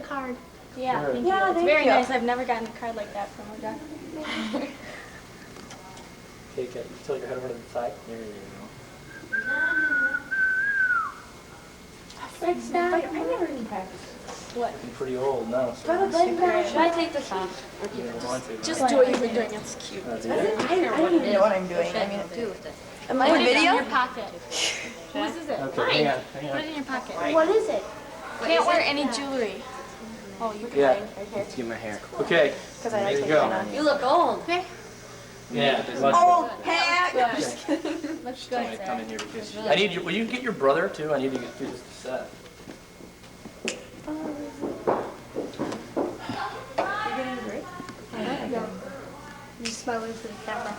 card. Yeah, Sure. thank you. It's very nice. I've never gotten a card like that from a guy. Take it. Tilt your head over to the side. There you go. It's not. I never even practiced. What? You're pretty old now. So Should I take this off? you don't want to. Just do what you've been doing. It's cute. That's it. I don't even know what I'm doing. I mean, am I in Put it in video? your pocket. Whose is it? Okay, hang on. Put it in your pocket. What is it? Can't wear any jewelry. Oh, you can. Yeah. Right here. Let's get my hair. Okay. Because I There like you to go. on. You look old. Okay. Yeah. Old hat. Looks Come good. in here because I need you. Will you get your brother too? I need to get through this set. You're getting a break? No. I'm smiling for the camera.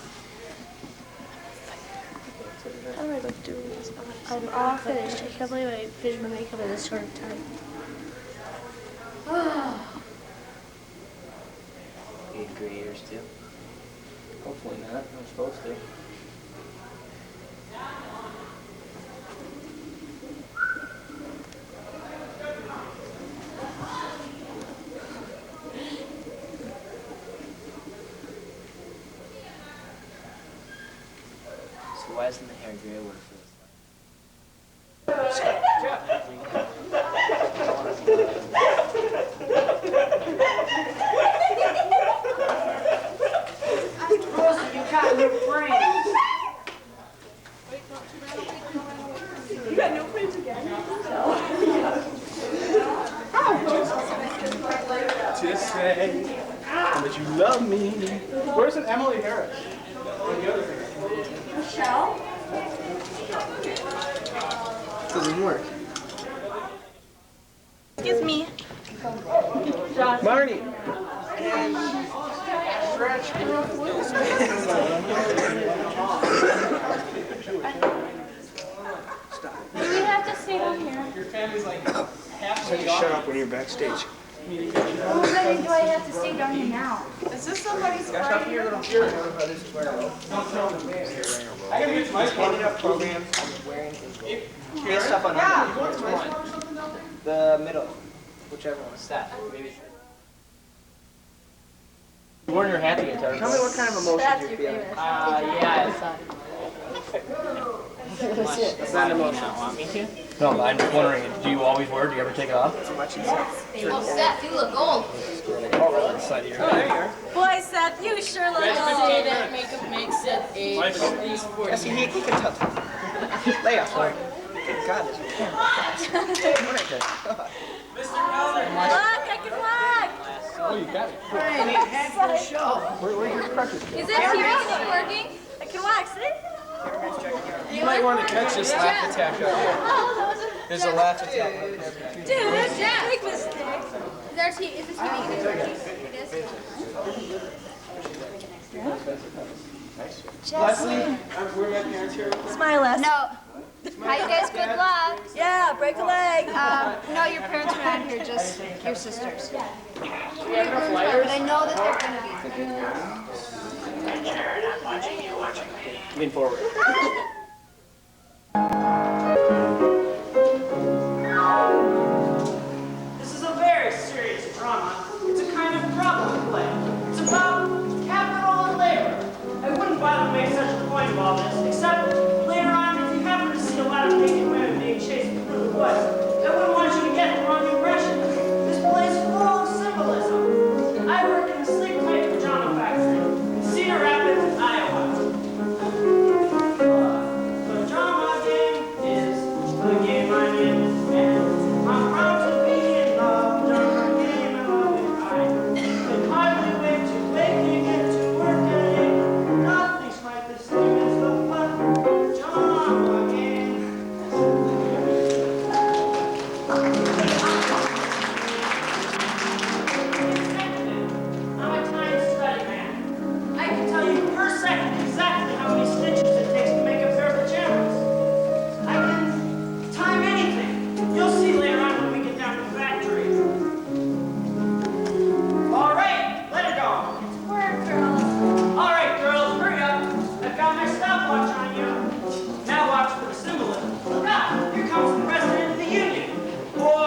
How do I look doing this? I'm all finished. I can't believe I finished my makeup in this short of time. Eighth graders too. Hopefully not. I'm supposed to. So why isn't the hair gray work for this? You got new friends. You got new friends again? To say that you love me. Where's an Emily Harris? Michelle? Doesn't work. Excuse me. Marnie. Do we have to stay down here? Your family's like half so you shut up when you're backstage. Do I have to stay down here now? Is this somebody's party? I gotta get to my standing up programs. Based up on which one? The middle, whichever one. That. Maybe. You wore your hat the entire Tell me what kind of emotions you're feeling. yeah. It's not an emotion. Want me to? No, I'm just wondering, do you always wear it? Do you ever take it off? Too much. Oh, Seth, you look old. The side of your head. Boy, Seth, you sure look old. That makeup makes it age. Yeah, see, he can tell. Lay off. Sorry. God, this Look, I can walk. Oh, you got it. Where's your crutches? Is it seriously working? I can walk, see? You might want to catch this laugh attack up here. There's a laugh attack. Dude, that's a big mistake. Is this Leslie, we're my parents here. Smile less. No. Hi, you guys. Good luck. Yeah, break a leg. No, your parents are not here. Just your sisters. Do we have enough lighters? But I know that they're going to be. Lean forward. This is a very serious drama. It's a kind of problem play. It's about capital and labor. I wouldn't bother to make such a point of all this, except later on, if you happen to see a lot of naked women being chased through the woods, I wouldn't want you to get the wrong impression. This play is full of symbolism. I work in a sleek-type pajama factory in Cedar Rapids, Iowa. Pajama game is the game I'm in, and I'm proud to be in the pajama game, and I'll be fine. The hardly wait to wake and get to work at 8. Nothing's quite the same as the pajama game. I'm a time study man. I can tell you per second exactly how many stitches it takes to make a pair of pajamas. I can time anything. You'll see later on when we get down to the factory. All right, let her go. Work, girls. All right, girls, hurry up. I've got my stopwatch on you. Now watch for the symbolism. Look out, here comes the president of the union. Boy,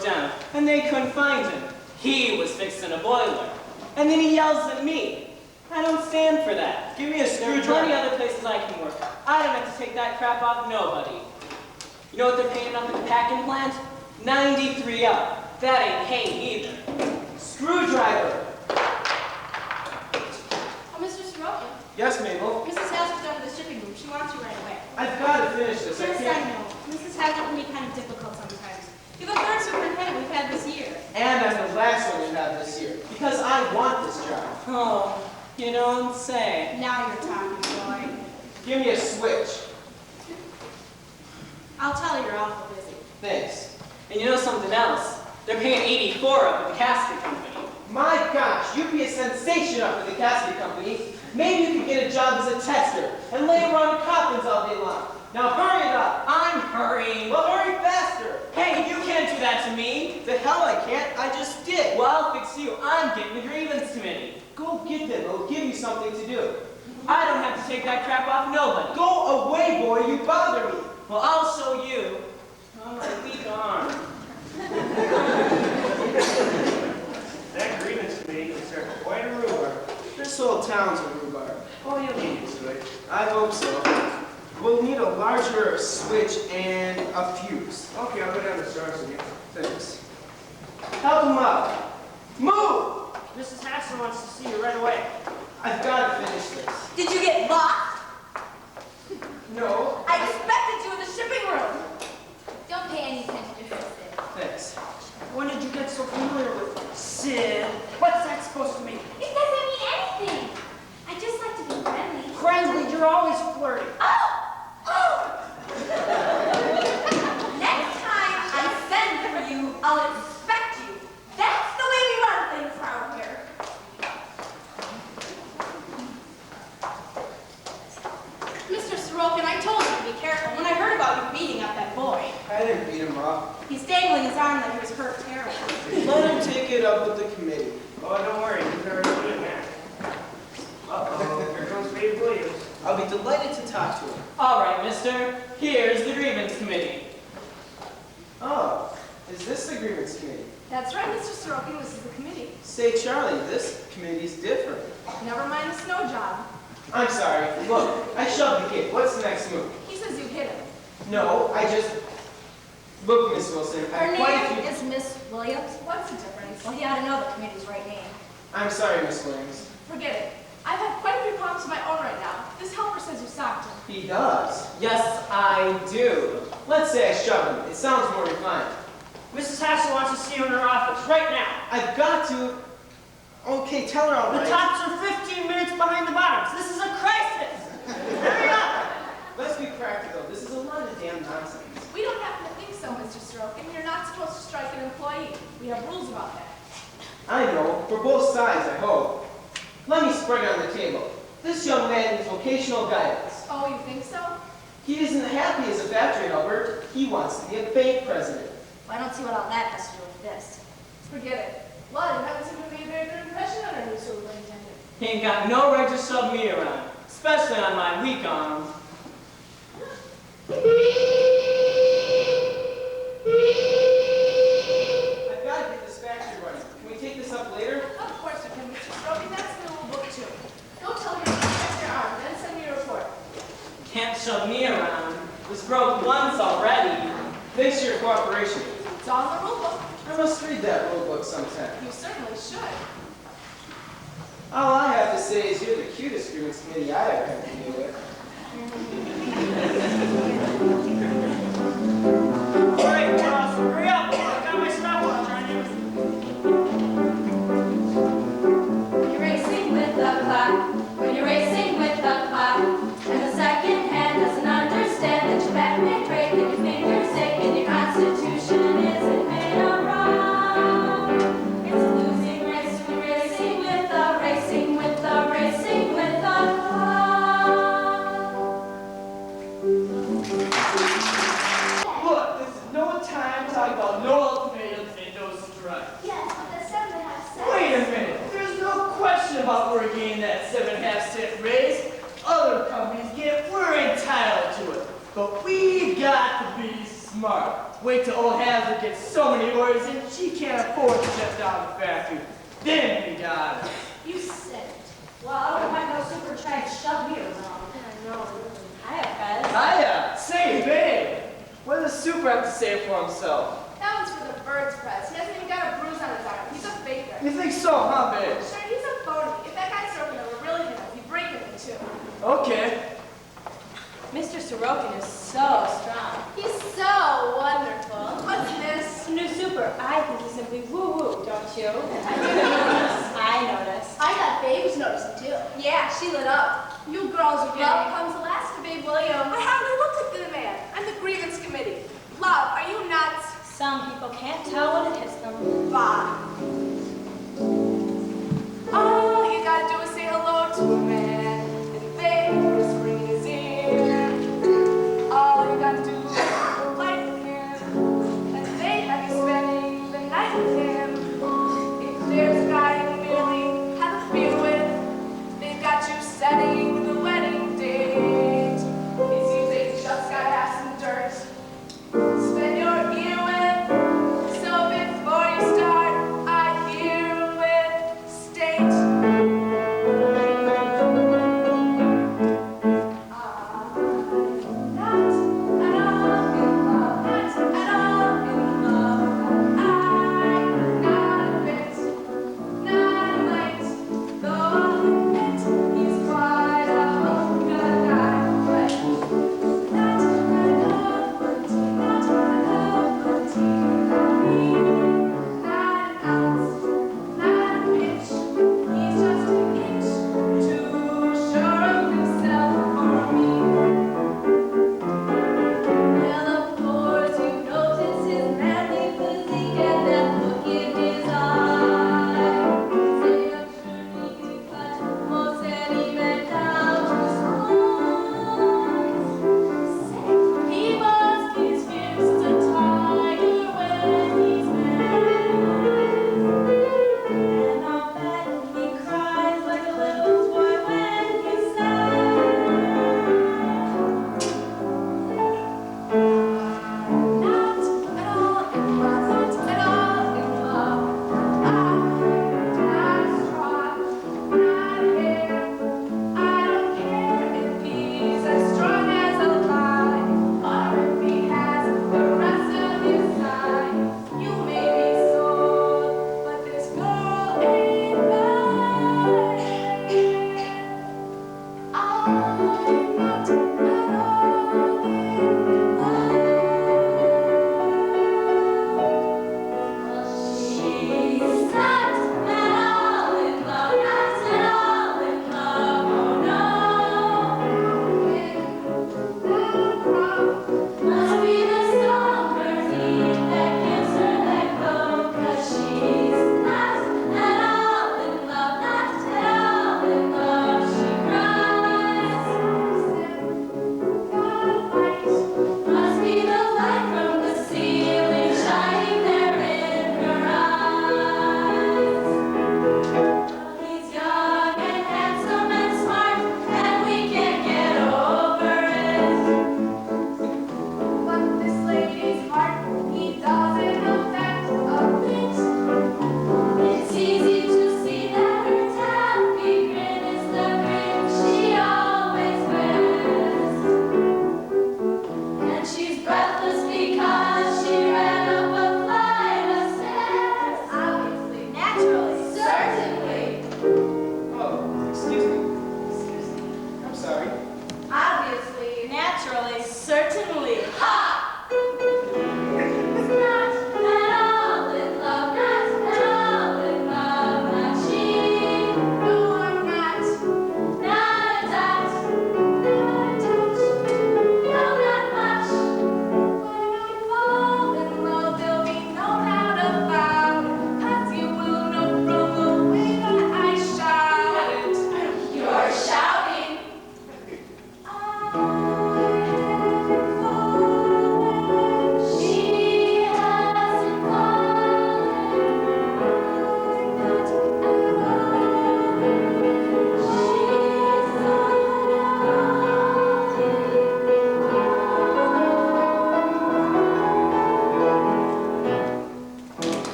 broke down, and they couldn't find him. He was fixing a boiler. And then he yells at me. I don't stand for that. Give me a There are screwdriver. 20 other places I can work. I don't have to take that crap off nobody. You know what they're paying up at the packing plant? 93 up. That ain't paying either. Screwdriver. Oh, Mr. Sorokin, Yes, Mabel. Mrs. Haskell's down to the shipping room. She wants you right away. I've got to finish this. I Yes, I can't. know. Mrs. Haskell can be kind of difficult sometimes. You're the third superintendent we've had this year. And I'm the last one you have this year. Because I want this job. Oh, you don't say. Now you're talking, boy. Give me a switch. I'll tell you you're awful busy. Thanks. And you know something else? They're paying 84 up at the casket company. My gosh, you'd be a sensation up at the casket company. Maybe you could get a job as a tester and lay around coffins all day long. Now hurry it up. I'm hurrying. Well, hurry faster. Hey, you can't do that to me. The hell I can't. I just did. Well, I'll fix you. I'm getting the grievance committee. Go get them. It'll give you something to do. I don't have to take that crap off nobody. Go away, boy. You bother me. Well, I'll show you. On my weak arm. That grievance committee is quite a rhubarb. This whole town's a rhubarb. Oh, you'll get used to it. I hope so. We'll need a larger switch and a fuse. Okay, I'll go down to the stars again. Thanks. Help him out. Move! Mrs. Hassel wants to see you right away. I've got to finish this. Did you get lost? No. I expected you in the shipping room. Don't pay any attention to her, Sid. Thanks. When did you get so familiar with Sid? What's that supposed to mean? It doesn't mean anything. I just like to be friendly. Friendly, you're always flirty. Oh! Next time I send for you, I'll expect you. That's the way we run things around here. Mr. Sorokin, I told you to be careful when I heard about you beating up that boy. I didn't beat him up. He's dangling his arm like he was hurt terribly. Let him take it up with the committee. Oh, don't worry. He's already doing that. Uh-oh. Here comes Babe Williams. I'll be delighted to talk to him. All right, mister. Here's the grievance committee. Oh, is this the grievance committee? That's right, Mr. Sorokin. This is the committee. Say, Charlie, this committee's different. Never mind the snow job. I'm sorry. Look, I shoved the kid. What's the next move? He says you hit him. No, I just... Look, Miss Wilson, I Her have quite a name few... is Miss Williams. What's the difference? Well, he ought to know the committee's right name. I'm sorry, Miss Williams. Forget it. I've had quite a few problems of my own right now. This helper says you socked him. He does. Yes, I do. Let's say I shoved him. It sounds more refined. Mrs. Hassel wants to see you in her office right now. I've got to... Okay, tell her all The right. tops are 15 minutes behind the bottoms. This is a crisis. Hurry up. Let's be practical. This is a lot of damn nonsense. We don't happen to think so, Mr. Sorokin. You're not supposed to strike an employee. We have rules about that. I know, for both sides, I hope. Let me spread it on the table. This young man needs vocational guidance. Oh, you think so? He isn't happy as a factory helper. He wants to be a bank president. Well, I don't see what all that has to do with this. Forget it. Well, you haven't seemed to make a very good impression on our new superintendent. He ain't got no right to shove me around, especially on my weak arm. I've got to get this factory running. Can we take this up later? Of course you can, Mr. Sorokin. That's in the rule book, too. Go tell him to check your arm, then send me a report. Can't shove me around. Was broke once already. Thanks for your cooperation. It's all in the rule book. I must read that rule book sometime. You certainly should. All I have to say is you're the cutest grievance committee I ever had to deal with. All right, boss, hurry up. I got my stopwatch on you. You're racing with the clock, when you're racing with the clock, and the second hand doesn't understand that your back may break and your fingers ache and your constitution isn't made of rock. It's a losing race when you're racing with the racing with the racing with the clock. Look, Wait till old Hazard gets so many orders in, she can't afford to shut down the factory. Then we got her. You said it. Well, I don't have no super trying to shove me around. Hiya, Fez. Hiya! Say, babe! What does Super have to say for himself? That one's for the birds press. He hasn't even got a bruise on his arm. He's a faker. You think so, huh, babe? Sure, he's a phony. If that guy Sorokin ever really hit him, he'd break him in two. Okay. Mr. Sorokin is so strong. He's so wonderful. What's this? New super. I think he's simply woo-woo, don't you? I noticed. I thought Babe was noticing too. Yeah, she lit up. You girls are getting... Love comes Alaska, Babe William. I hardly looked at the man. I'm the grievance committee. Love, are you nuts? Some people can't tell when it hits them. Bah. All you gotta do is say hello to a man, and Babe is ringing his ear. All you gotta do is light with him, and they have you spending the night with him. If there's a guy you merely have a beer with, they've got you setting the wedding date. It seems they just gotta have some dirt. Spend your ear with, so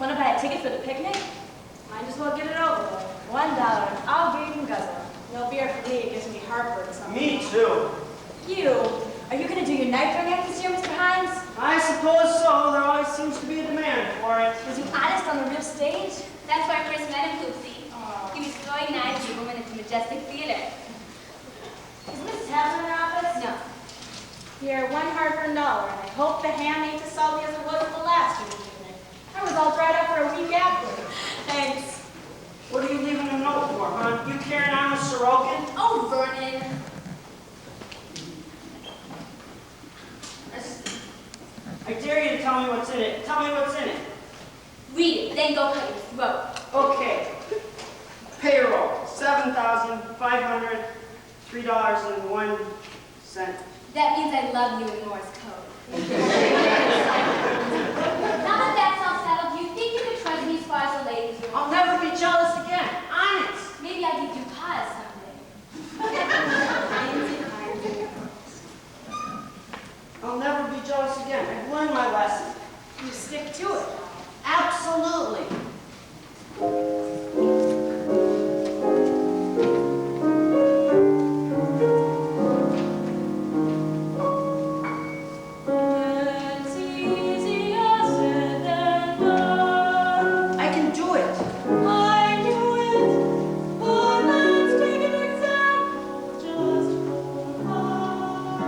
Want to buy a ticket for the picnic? Might as well get it over with. $1. I'll beat and guzzle. No beer for me. It gives me heartburn sometimes. Me too. You. Are you going to do your night drug act this year, Mr. Hines? I suppose so. There always seems to be a demand for it. Was you honest on the real stage? That's where I first met him, Lucy. He was throwing knives at a woman at the Majestic Theater. Is Mrs. Havner in her office? No. Here, $1 hard-earned dollar, and I hope the ham ain't as salty as it was at the last year's picnic. I was all dried up for a week after. Thanks. What are you leaving a note for, huh? You carrying on with Sorokin? Oh, Vernon. I dare you to tell me what's in it. Tell me what's in it. Read it, then go cut your throat. Okay. Payroll, $7,503.01. That means I love you in Morse code. Now that that's all settled, do you think you could trust me as far as the ladies' room? I'll never be jealous again. Honest. Maybe I give you pause someday. I'll never be jealous again. I've learned my lesson. You stick to it. Absolutely. It's easier said than done. I can do it. I knew it, but let's take an example just for fun.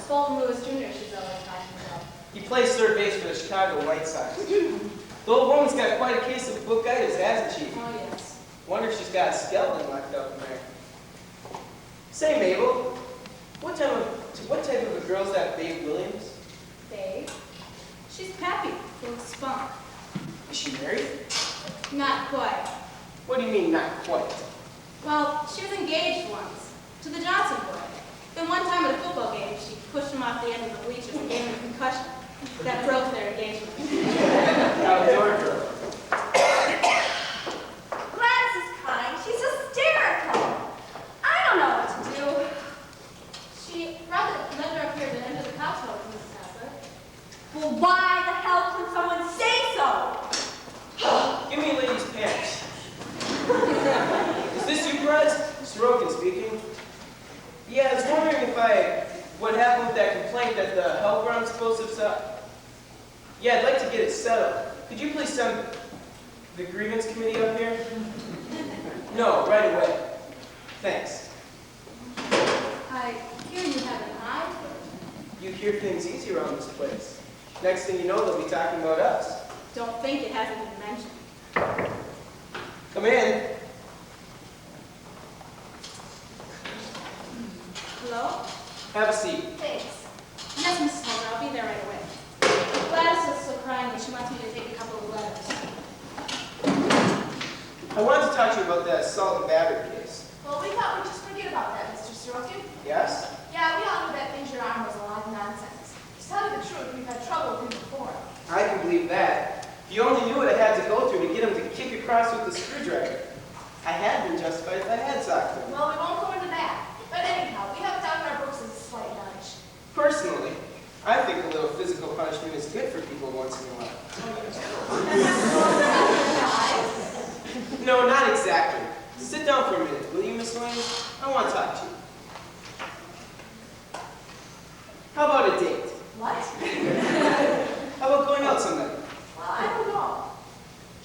Fulton Lewis Jr. she's always talking about. He plays third base for the Chicago White Sox. The old woman's got quite a case of bookeitis, hasn't she? Oh, yes. Wonder if she's got a skeleton locked up in there. Say, Mabel, what type of a girl's that Babe Williams? Babe? She's peppy, full of spunk. Is she married? Not quite. What do you mean, not quite? Well, she was engaged once, to the Johnson boy. Then one time at a football game, she pushed him off the end of the bleachers and gave him a concussion. That broke their engagement. Outdoor girl. Gladys is crying. She's hysterical. I don't know what to do. She rather led her up here to the end of the cocktails, Mrs. Hassler. Well, why the hell can someone say so? Give me a lady's pants. Is this you, Perez? Sorokin speaking. Yeah, I was wondering what happened with that complaint that the health ground explosives up. Yeah, I'd like to get it settled. Could you please send the grievance committee up here? No, right away. Thanks. I hear you have an eye for it. You hear things easy around this place. Next thing you know, they'll be talking about us. Don't think it hasn't been mentioned. Come in. Hello? Have a seat. Thanks. Yes, Mrs. Holder, I'll be there right away. Gladys is still crying and she wants me to take a couple of letters. I wanted to talk to you about that assault and battery case. Well, we thought we'd just forget about that, Mr. Sorokin. Yes? Yeah, we all knew that injured arm was a lot of nonsense. To tell you the truth, we've had trouble with him before. I can believe that. If you only knew what I had to go through to get him to kick across with the screwdriver. I had been justified if I had socked him. Well, we won't go into that. But anyhow, we have down in our books as a slight nudge. Personally, I think a little physical punishment is good for people once in a while. No, not exactly. Sit down for a minute, will you, Miss Lane? I want to talk to you. How about a date? What? How about going out some night? Well, I don't know.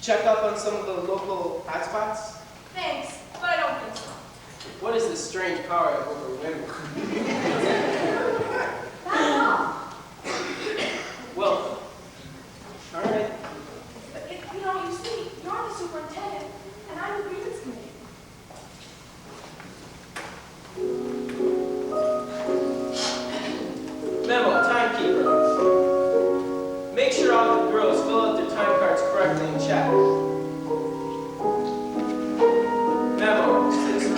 Check up on some of the local hotspots? Thanks, but I don't think so. What is this strange power I have over women? Not at all. Well, all right. But you see, you're the superintendent, and I'm the grievance committee. Memo, timekeeper. Make sure all the girls fill out their time cards correctly and check. Memo, citizen.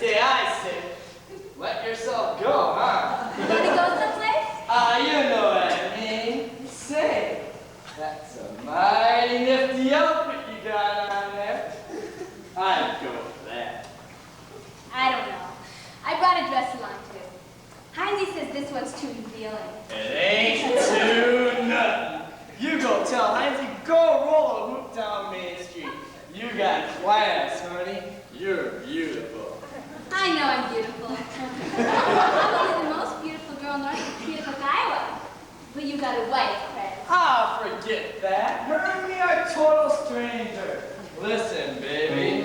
say, I say. Let yourself go, huh? You want to go someplace? You know what I mean. Say, that's a mighty nifty outfit you got on there. I'd go for that. I don't know. I brought a dress along too. Heinzie says this one's too revealing. It ain't too nothing. You go tell Heinzie, go roll a whoop down Main Street. You got class, honey. You're beautiful. I know I'm beautiful. I'm only the most beautiful girl north of Keokuk, Iowa. But you got a wife, Fred. Ah, forget that. Her and me are total strangers. Listen, baby.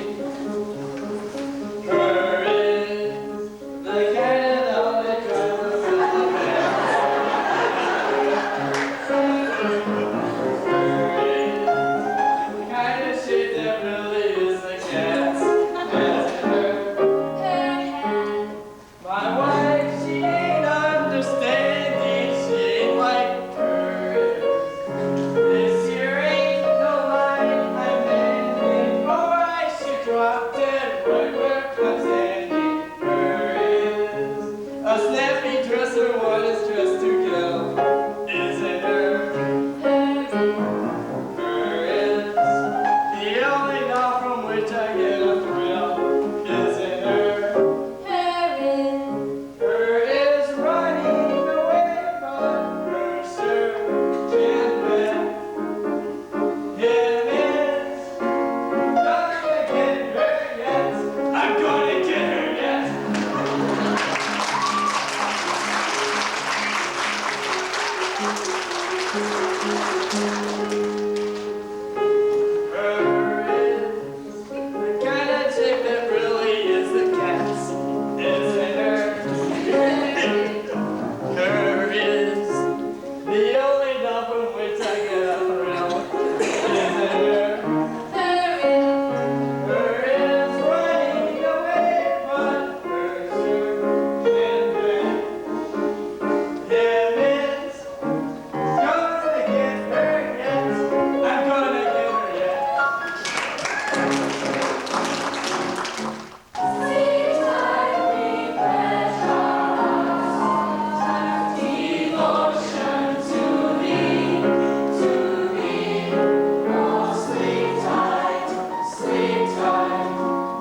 Her is the kind of love that drives us to the best. Her is the kind of shape that really is the cat's. That's her. Her head. My wife, she ain't understanding. She ain't like her. This here ain't no line I'm ending, or I should drop dead right where I'm standing. Her is a snappy dresser, one is dressed to kill. Isn't her? Her is the only doll from which I get a thrill. Isn't her? Her is running away, but her searching back. Him is gonna get her yet. I'm gonna get her yet. Her is the kind of chick that really is the cat's. Isn't her? Her is the only doll from which I get a thrill. Isn't her? Her is running away, but her searching back. Him is gonna get her yet. I'm gonna get her yet. Devotion to thee, oh sleep tight,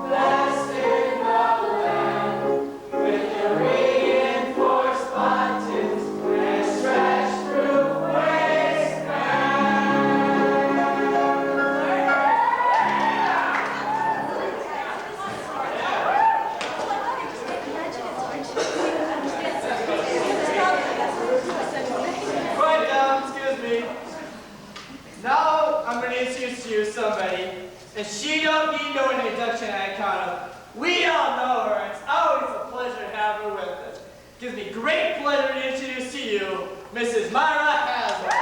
blessed in the land, with your reinforced buttons and stretched through Quiet down, excuse me. Now I'm going to introduce you to somebody, and she don't need no introduction on account of. We all know her. It's always a pleasure to have her with us. Gives me great pleasure to introduce to you Mrs. Myra Hasler.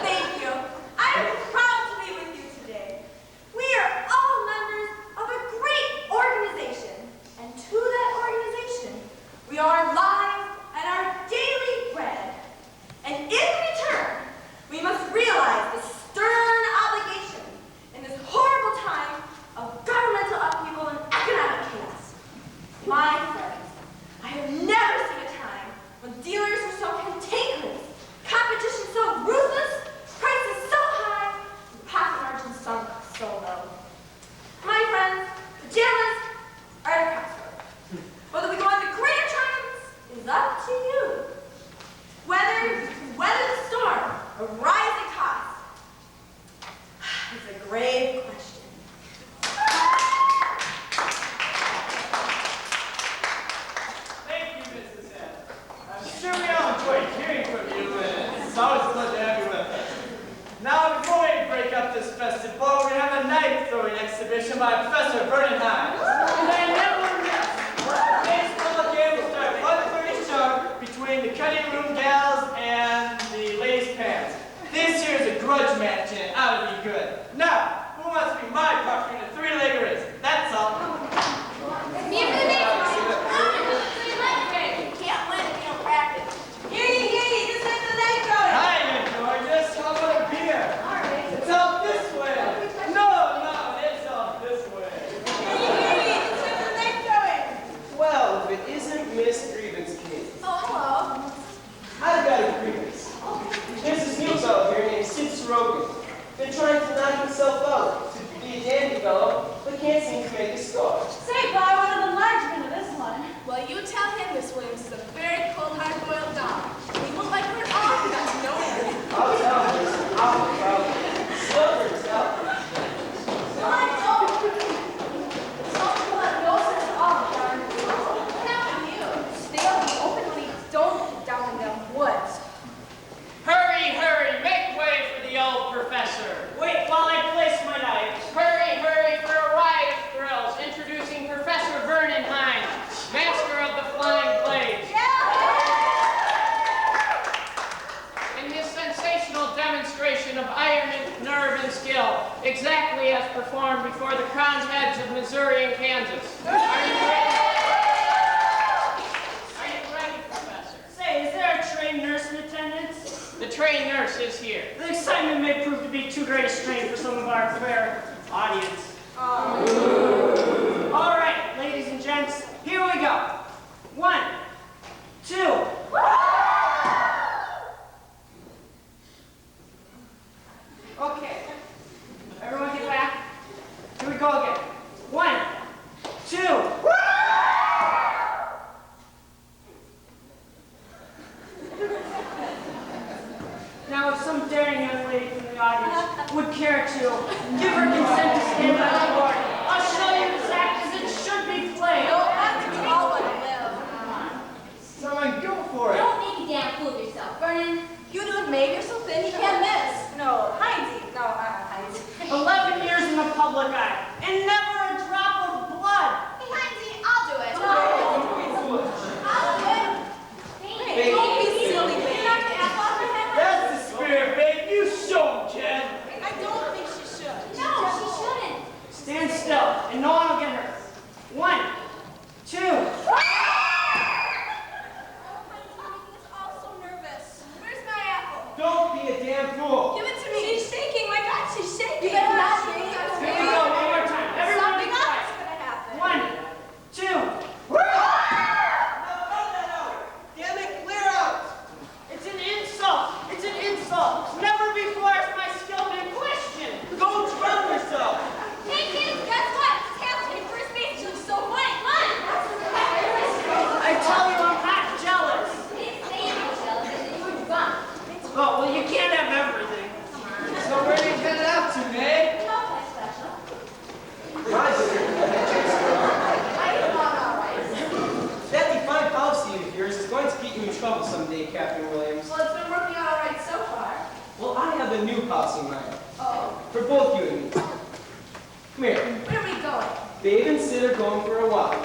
Thank you. I'm proud to be with you today. We are all members of a great organization. And to that organization, we owe our lives and our daily bread. And in return, we must realize the stern obligation in this horrible time of governmental upheaval and economic chaos. My friends, I have never seen a time when dealers were so cantankerous, competition so ruthless, prices so high, and profit margins sunk so low. My friends, pajamas are at a crossroad. Whether we go on to greater triumphs is up to you. Whether you weather the storm or rising costs is a grave question. Thank you, Mrs. Hasler. I'm sure we all enjoyed hearing from you, and it's always a pleasure to have you with us. Now, before we break up this festive ball, we're going to have a knife throwing exhibition by Professor Vernon Hines. And I never miss. Today's public game will start 1:30 sharp between the cutting room gals and the ladies' pants. This here is a grudge match, and it ought to be good. Now, who wants to be my partner in a three-leg race? That's all. Me for the You can't win if you don't practice. Hear ye, this is the Miss Williams is a very cold, hard-boiled dog. We won't like her at all if you got to know her. I'll tell her. I'll Silver, tell her. No, I don't. Some people have no sense at all, darn it. What happened to you? Stay out in the open, honey. Don't get down in them woods. Hurry, hurry, make way for the old professor. Wait while I place my knife. Hurry, hurry for a riot of thrills. Introducing Professor Vernon Hines, master of the flying blades. In his sensational demonstration of iron and nerve and skill, exactly as performed before the crowned heads of Missouri and Kansas. Are you ready? Are you ready, Professor? Say, is there a trained nurse in attendance? The trained nurse is here. The excitement may prove to be too great a strain for some of our fair audience. All right, ladies and gents, here we go. 1, 2. Okay, everyone get back. Here we go again. 1, 2. Now, if some daring young lady from the audience would care to give her consent to stand on the board, I'll show you this act as it should be played. No, I think we all want to live. Someone go for it. Don't make a damn fool of yourself, Vernon. You do it, May. You're so thin, you can't miss. No, Heinzie. No, Heinzie. 11 years in the public eye, and never a drop of blood. Hey, Heinzie, I'll do it. I'll do it. Hey, Don't be silly, babe. You're not going to ask off her head. That's the spirit, babe. You show 'em, Jen. I don't think she should. no, she shouldn't. Stand still, and no one will get hurt. 1, 2. Oh, Heinzie, you're making us all so nervous. Where's my apple? Don't be a damn fool. Give it to me. She's shaking. My God, she's shaking. You better not shake. Here we go, one more time. Everyone be Something else quiet. is going to happen. 1, 2. Damn it, clear out. It's an insult. It's an insult. Never before has my skill been questioned. Go drown yourself. Hey, kids, guess what? It's happening. First base looks so white. Look. I tell you, I'm not jealous. You didn't say you were jealous, and you were drunk. Oh, well, you can't have everything. So where are you headed out to, May? Okay, special. That defined policy of yours is going to get you in trouble someday, Captain Williams. Well, it's been working out all right so far. Well, I have a new policy in mind. Oh. For both you and me. Come here. Where are we going? Babe and Sid are going for a walk.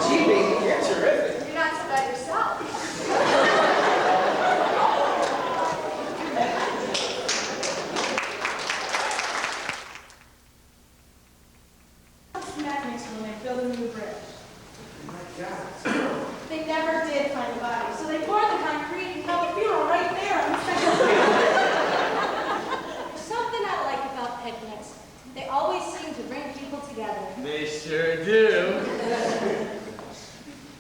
Gee, baby, you're terrific. You're not so bad yourself. Smack next to when they built a new bridge. Oh my God. They never did find a body, so they poured the concrete and held a funeral right there on the second There's something I like about picnics. They always seem to bring people together. They sure do.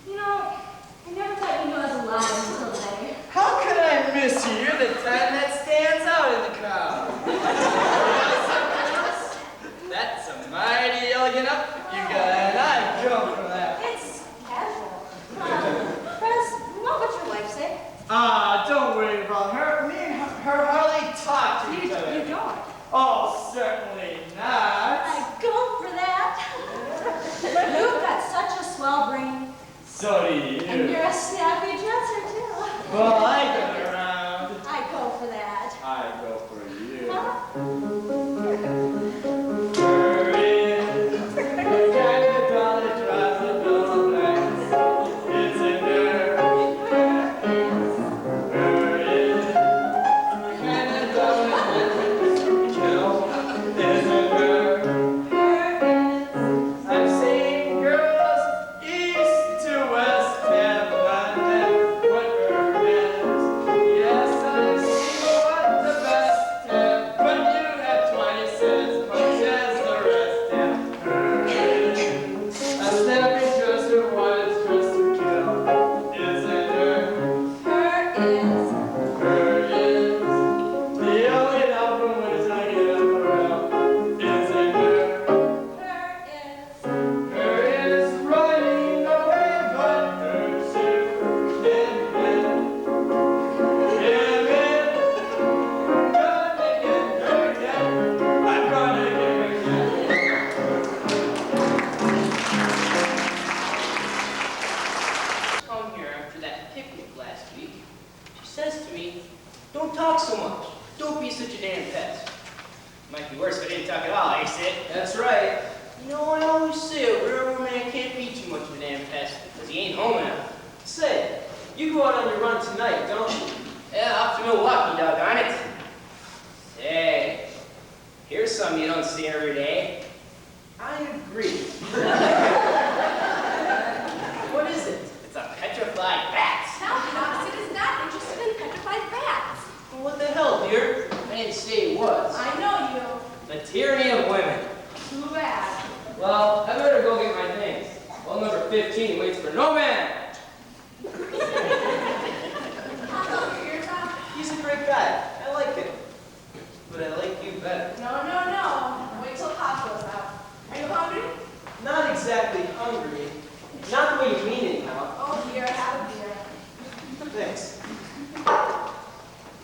You know, I never thought you knew I was alive until today. How could I miss you? You're the type that stands out in the crowd. That's a mighty elegant up you got, and I'd go for that. It's casual. Press, what would your wife say? Don't worry about her. Me and her hardly talk to each other. You don't. Oh, certainly not. I'd go for that. You've got such a swell brain. So do you. And you're a snappy dresser, too. Well, I get around. I'd go for that. I go for you. Huh? There is the kind of doll that drives a bill of nights. It's in there. There is the kind of doll that makes you kill. It's in there. I'm saying girls east to west have not that what there is. You go out on your run tonight, don't you? Yeah, off to Milwaukee, doggone it. Say, here's something you don't see every day. I agree. What is it? It's a petrified bat. Now, Knox, it is not interested in petrified bats. Well, what the hell, dear? I didn't say it was. I know you. The tyranny of women. Too bad. Well, I better go get my things. Well, number 15 waits for no man. How about your ears off? He's a great guy. I like him. But I like you better. No, no, no. Wait till Pop goes out. Are you hungry? Not exactly hungry. Not the way you mean anyhow. Oh, here, have a beer. Thanks.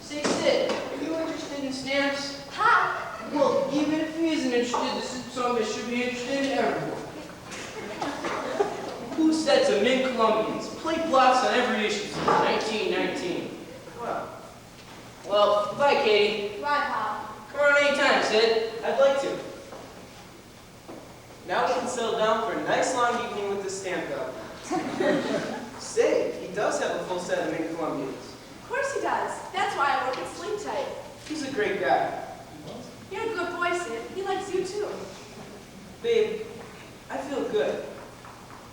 Say, Sid, are you interested in stamps? Pop! Well, even if he isn't interested, this is something that should be interested in everyone. Who said to Mint Columbians? Plate blocks on every issue since 1919. Well, bye, Katie. Bye, Pop. Come around anytime, Sid. I'd like to. Now we can settle down for a nice long evening with the stamp album. Say, he does have a full set of Mint Columbians. Of course he does. That's why I work at Sleep Tight. He's a great guy. You're a good boy, Sid. He likes you, too. Babe, I feel good.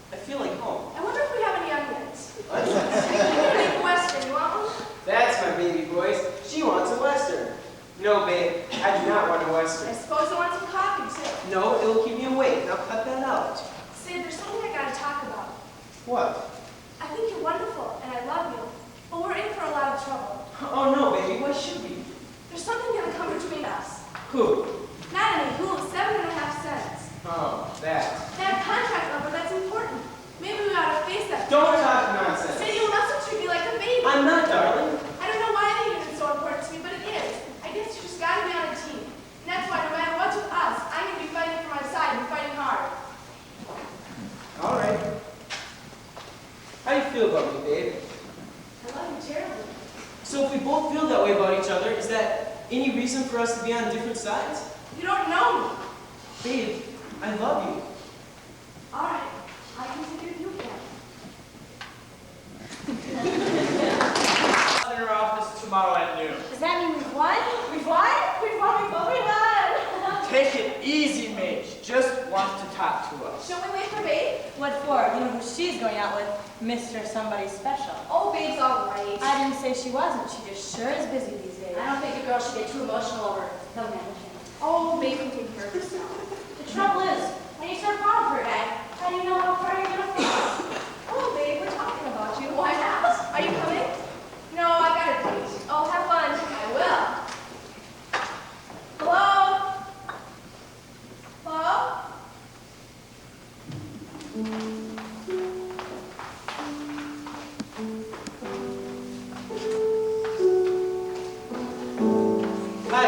I feel like home. I wonder if we have any onions. Onions? I'm gonna make a Western. You want one? That's my baby voice. She wants a Western. No, babe, I do not want a I Western. suppose I want some coffee, too. No, it'll keep me awake. Now cut that out. Sid, there's something I gotta talk about. What? I think you're wonderful, and I love you. But we're in for a lot of trouble. Oh, no, baby. Why should we? There's something gonna come between us. Who? Not any who, 7.5 cents. Oh, that. That contract number, that's important. Maybe we ought to face that. Don't talk nonsense. Sid, you mustn't treat me like a baby. I'm not, darling. I don't know why the union's so important to me, but it is. I guess you just gotta be on a team. And that's why no matter what's with us, I'm gonna be fighting for my side and fighting hard. All right. How do you feel about me, babe? I love you terribly. So if we both feel that way about each other, is that any reason for us to be on different sides? You don't know me. Babe, I love you. All right, I can take it if you can. In her office tomorrow at noon. Does that mean we've won? We've won? We've won, we've won, we've won! Take it easy, Mage. Just wants to talk to us. Shall we wait for Babe? What for? You know who she's going out with? Mr. Somebody Special. Oh, Babe's all right. I didn't say she wasn't. She just sure is busy these days. I don't think a girl should get too emotional over no management. Oh, Babe can take care of herself. The trouble is, when you start falling for a guy, how do you know how far you're gonna fall? Oh, Babe, we're talking about you. Why not? Are you coming? No, I got a date. Oh, have fun. I will. Hello? Hello? Hi.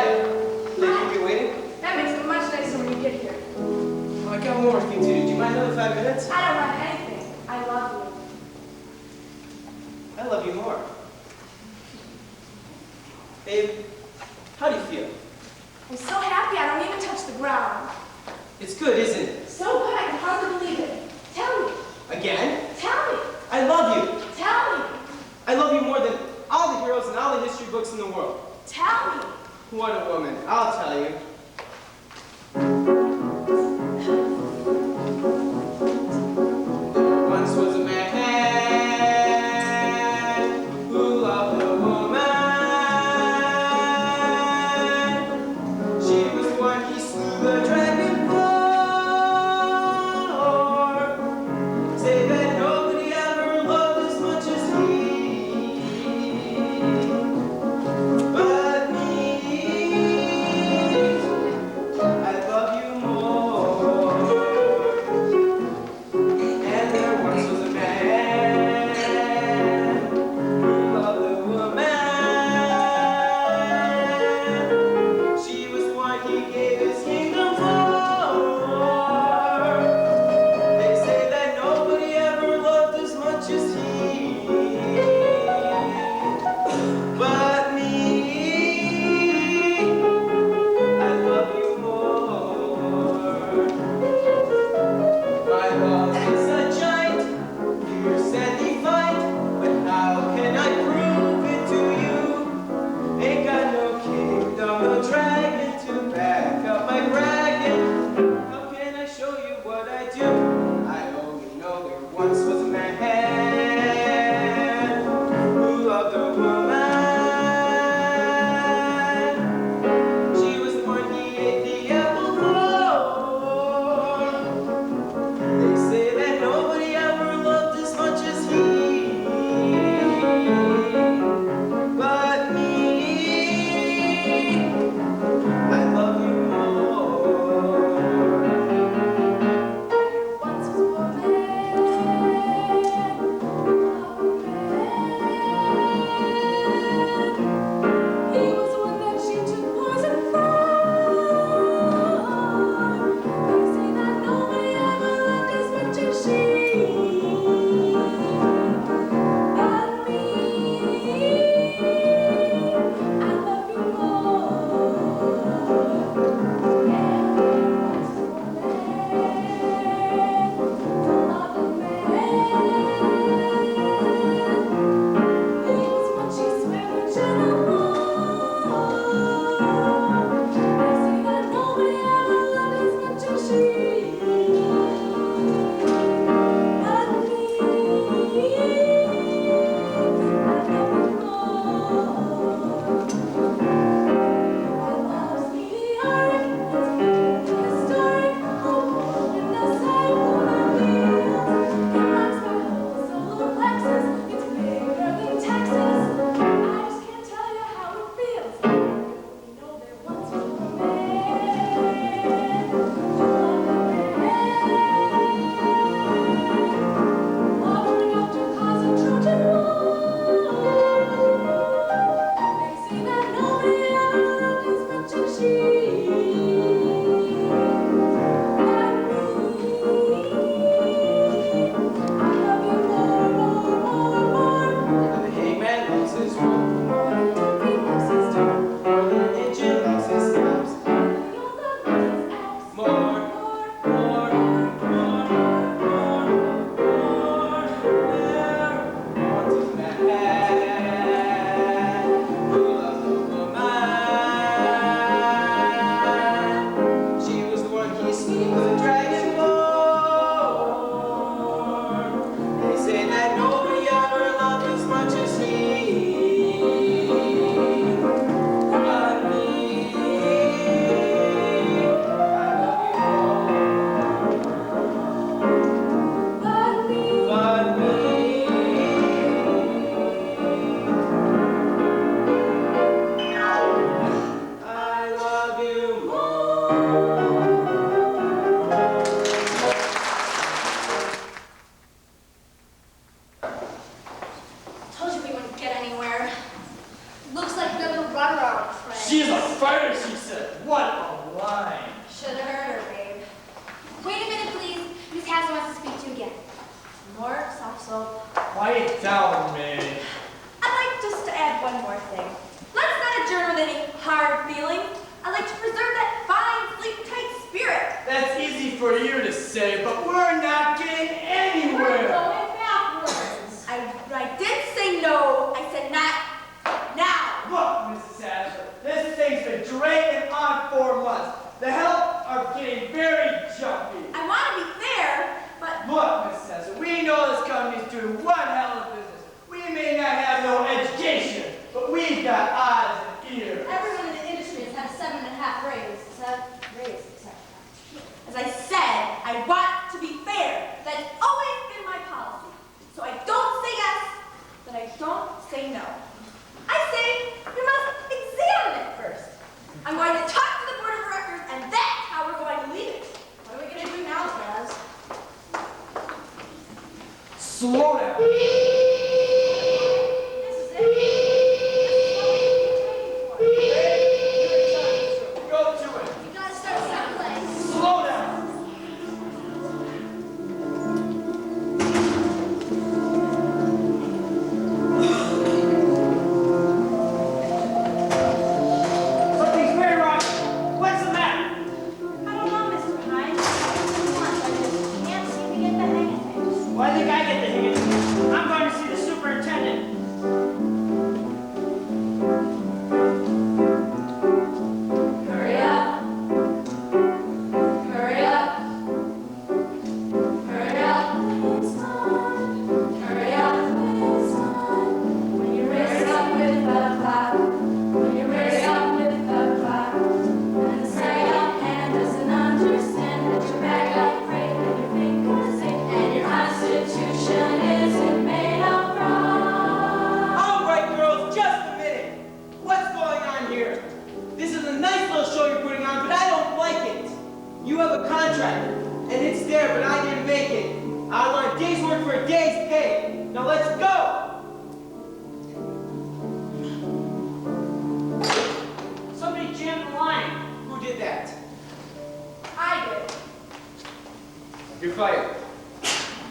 Did you keep me waiting? That makes it much nicer when you get here. Oh, I got one more thing to do. Do you mind another 5 minutes? I don't want anything. I love you. I love you more. Babe, how do you feel? I'm so happy I don't even touch the ground. It's good, isn't it? So good I can hardly believe it. Tell me. Again? Tell me. I love you. Tell me. I love you more than all the heroes and all the history books in the world. Tell me. What a woman. I'll tell you. Once was a man who loved a woman. She was the one he slew the dragon for. Say that nobody ever loved as much as he. But me, I love you once was a man who loved a woman. She was the one he ate the apple for. They say that nobody ever loved as much as he. But me, I love you more. Once was a woman. He was the one that she took poison from. They say that nobody ever loved as much as she. But me, I love you more. Yeah, once was a man. He was what she swear they say that nobody ever loved as much as she. But me, I love you more. It loves me hard, it's historic, hope, and the side for my wheels. It rocks my whole solar plexus, it's bigger than Texas. I just can't tell you how it feels. You know there once was a man who loved a man, offering up to cause a Trojan war. They say that nobody ever loved as much as she. But me, I love you more, more, more. And the hangman loves his rope. More than the beat loves his drum. More than an engine loves his snaps. More than the old love loves his axe. More, more, more, more, more. There once was a man who loved a woman. She was the one he slew with a dragon for. They say that nobody ever loved as much as he. But me, I love you more. But me, But me, I love you Told you we wouldn't get anywhere. Looks like another runner on a train. She's a fighter, she said. What a line. Should have heard her, babe. Wait a minute, please. Miss Hazel wants to speak to you again. More soft soap. Quiet down, May. I'd like just to add one more thing. Let's not adjourn with any hard feelings. I'd like to preserve that fine, sleep tight spirit. That's easy for you to say, but we're not getting anywhere. going backwards. I did say no. I said not now. Look, Mrs. Hazard, this thing's been dragging on 4 months. The help are getting very jumpy. I want to be fair, but Look, Mrs. Hazard, we know this company's doing one hell of business. We may not have no education, but we've got eyes and ears. Everyone in the industry has had a 7.5 raise. as I said, I want to be fair. That's always been my policy. So I don't say yes, but I don't say no. I say you must examine it first. I'm going to talk to the board of directors, and that's how we're going to leave it. What are we going to do now, Taz? Slow down. This is it. This is what we've been waiting for. Go to it. You gotta start someplace. Slow down. Something's very wrong. What's the matter? I don't know, Mr. Hines. I just can't seem to get the hang of things. Well, I think I get the hang of it. I'm going to see the superintendent. Hurry up. Hurry up. Hurry up. It's time.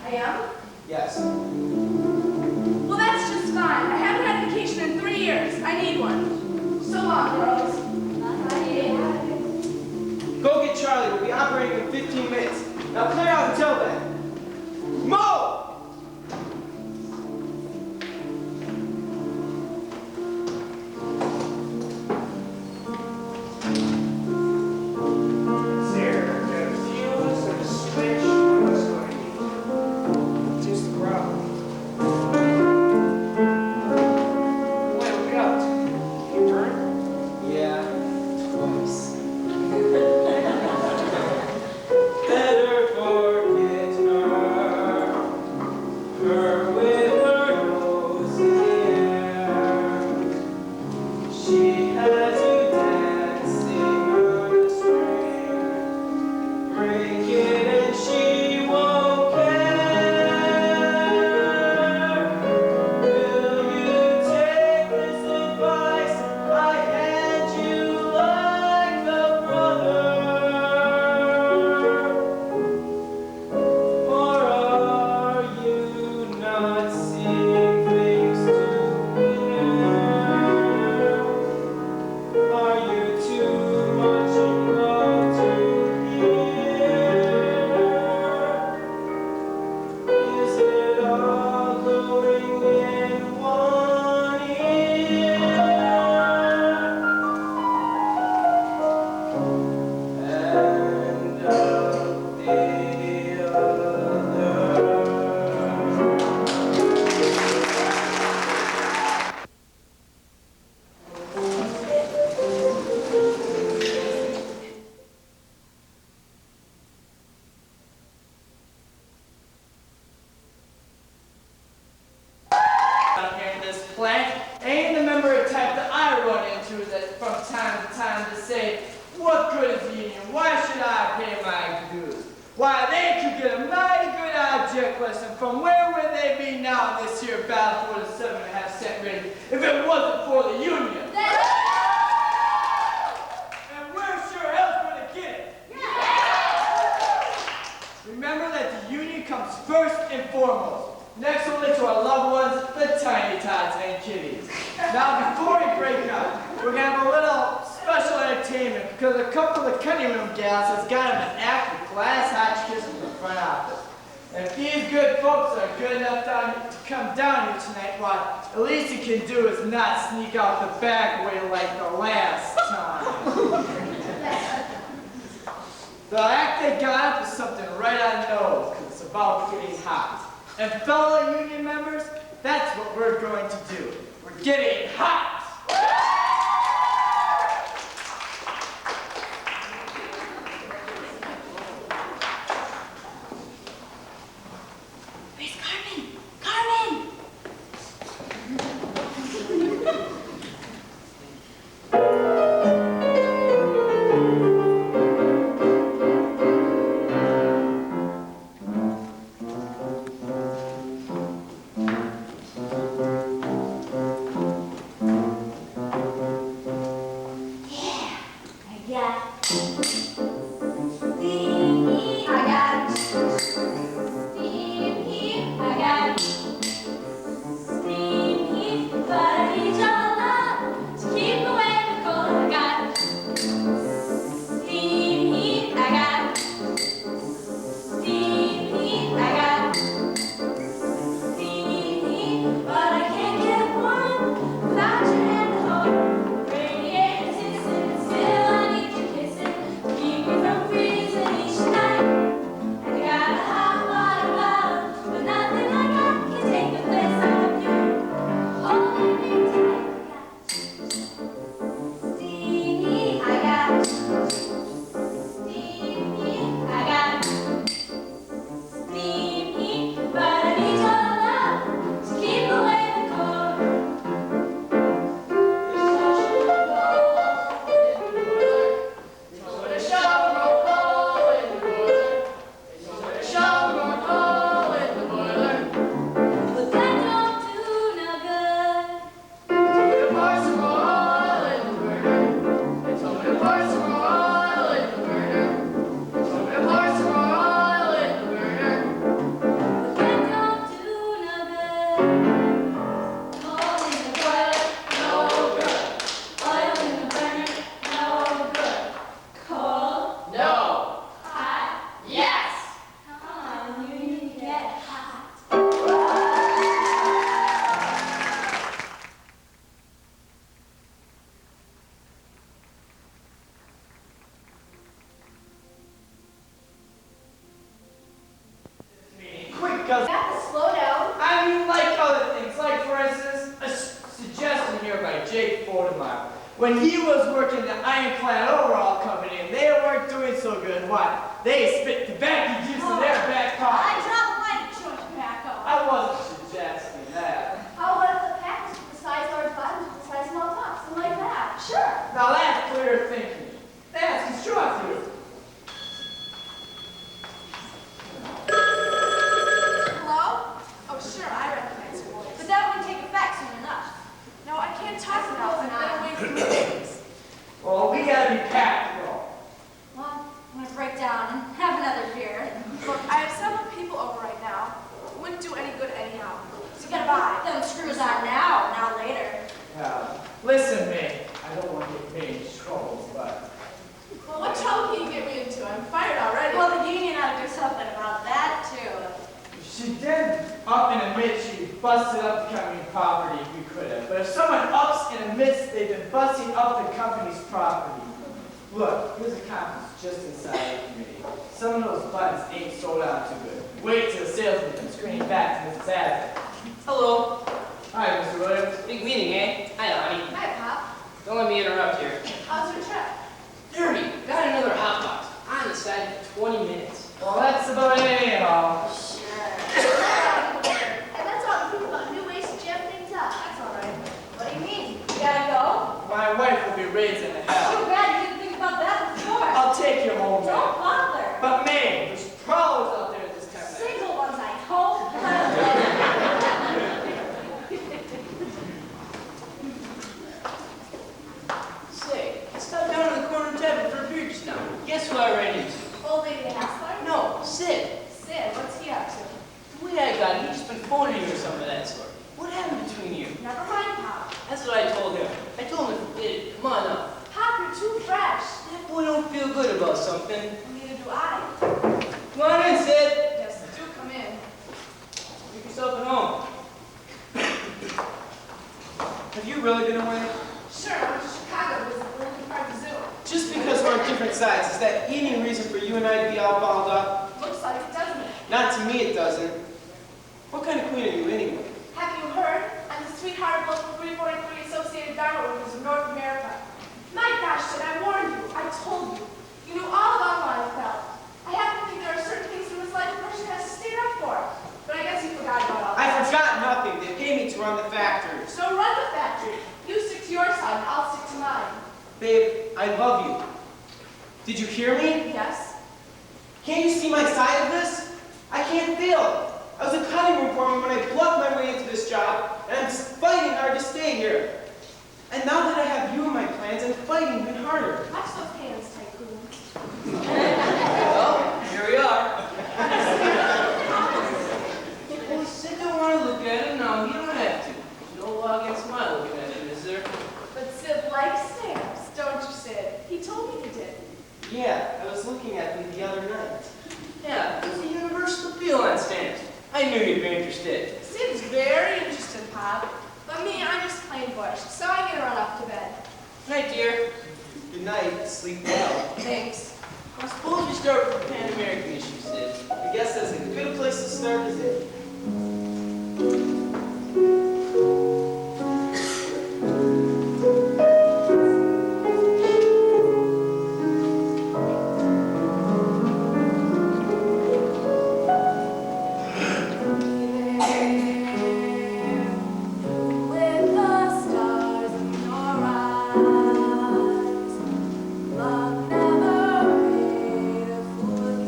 I am? Yes. Well, that's just fine. I haven't had vacation in 3 years. I need one. So long, girls. Go get Charlie. We'll be operating in 15 minutes. Now clear out until then. Mo! When he was working the Ironclad Overall Company and they weren't doing so good, why? They spit tobacco juice in their back I pocket. dropped a line of chewing tobacco. I wasn't suggesting that. How about the package with the size large bottoms with the size small tops? Something like that. Sure. Now that's clear thinking. That's constructive. Hello? Oh, sure, I recognize your voice. But that wouldn't take effect soon enough. No, I can't talk about it. I've been away from meetings. Well, we gotta be practical. Well, I'm gonna break down and have another beer. Look, I have several people over right now. It wouldn't do any good anyhow. So you gotta put them screws on now, not later. Listen, May, I don't want to get made in trouble, but Well, what trouble can you get me into? I'm fired already. Well, the union ought to do something about that, too. she did up and admit she busted up the company property if we could have. But if someone ups and admits they've been busting up the company's property, look, here's a conference just inside the committee. Some of those buttons ain't sold out too good. Wait till the salesman can scream back to Mrs. Adler. Hello. Hi, Mr. Williams. Big meeting, eh? Hi, Lonnie. Hi, Pop. Don't let me interrupt here. How's your trip? Dirty. Got another hot box. On the side for 20 minutes. Well, that's about it anyhow. Sure. And let's all think about new ways to jam things up. That's all right. What do you mean? You gotta go? My wife will be raising the Too hell. bad you didn't think about that before. I'll take you home, Don't man. bother. But May, there's prowlers out there this time of night. Single ones, I hope. Say, I stopped down on the corner tavern for a beer just now. Guess who I ran into? Old lady Hassler? No, Sid. Sid, what's he up to? The way I got it, he just been phoning you or something of that sort. What happened between you? Never mind, Pop. That's what I told him. I told him to forget it. Come on up. Pop, you're too fresh. That boy don't feel good about something. Neither do I. Come on in, Sid. Yes, do come in. Make yourself at home. Have you really been away? Sure, I went to Chicago to visit the Lincoln Park Zoo. Just because we're on different sides, is that any reason for you and I to be all balled up? Looks like it, doesn't it? Not to me, it doesn't. What kind of queen are you anyway? Have you heard? I'm the sweetheart of local 343 Associated Garment Workers of North America. My gosh, Sid, I warned you. I told you. You knew all about how I felt. I happen to think there are certain things in this life a person has to stand up for. But I guess you forgot about all that. I forgot nothing. They pay me to run the factory. So run the factory. You stick to your side, and I'll stick to mine. Babe, I love you. Did you hear me? Yes? Can't you see my side of this? I can't feel. I was a cutting room foreman when I plugged my way into this job, and I'm fighting hard to stay here. And now that I have you in my plans, I'm fighting even harder. Watch those hands, Tycoon. Well, here we are. Well, Sid don't want to look at him. No, you don't have to. There's no law against my looking at him, is there? But Sid likes stamps, don't you, Sid? He told me he did. Yeah, I was looking at them the other night. Yeah, there's a universal appeal on stamps. I knew you'd be interested. Sid's very interested, Pop. But me, I'm just plain bush, so I get to run off to bed. Night, dear. Good night. Sleep well. Thanks. I suppose we start with the Pan American issue, Sid. I guess that's as good a place to start as it. With the stars in your eyes, love never made a fool of you.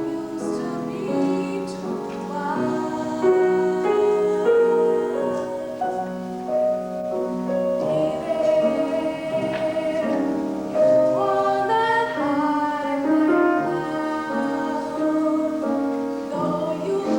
You used to be too wise, David. You're one that I love, though you.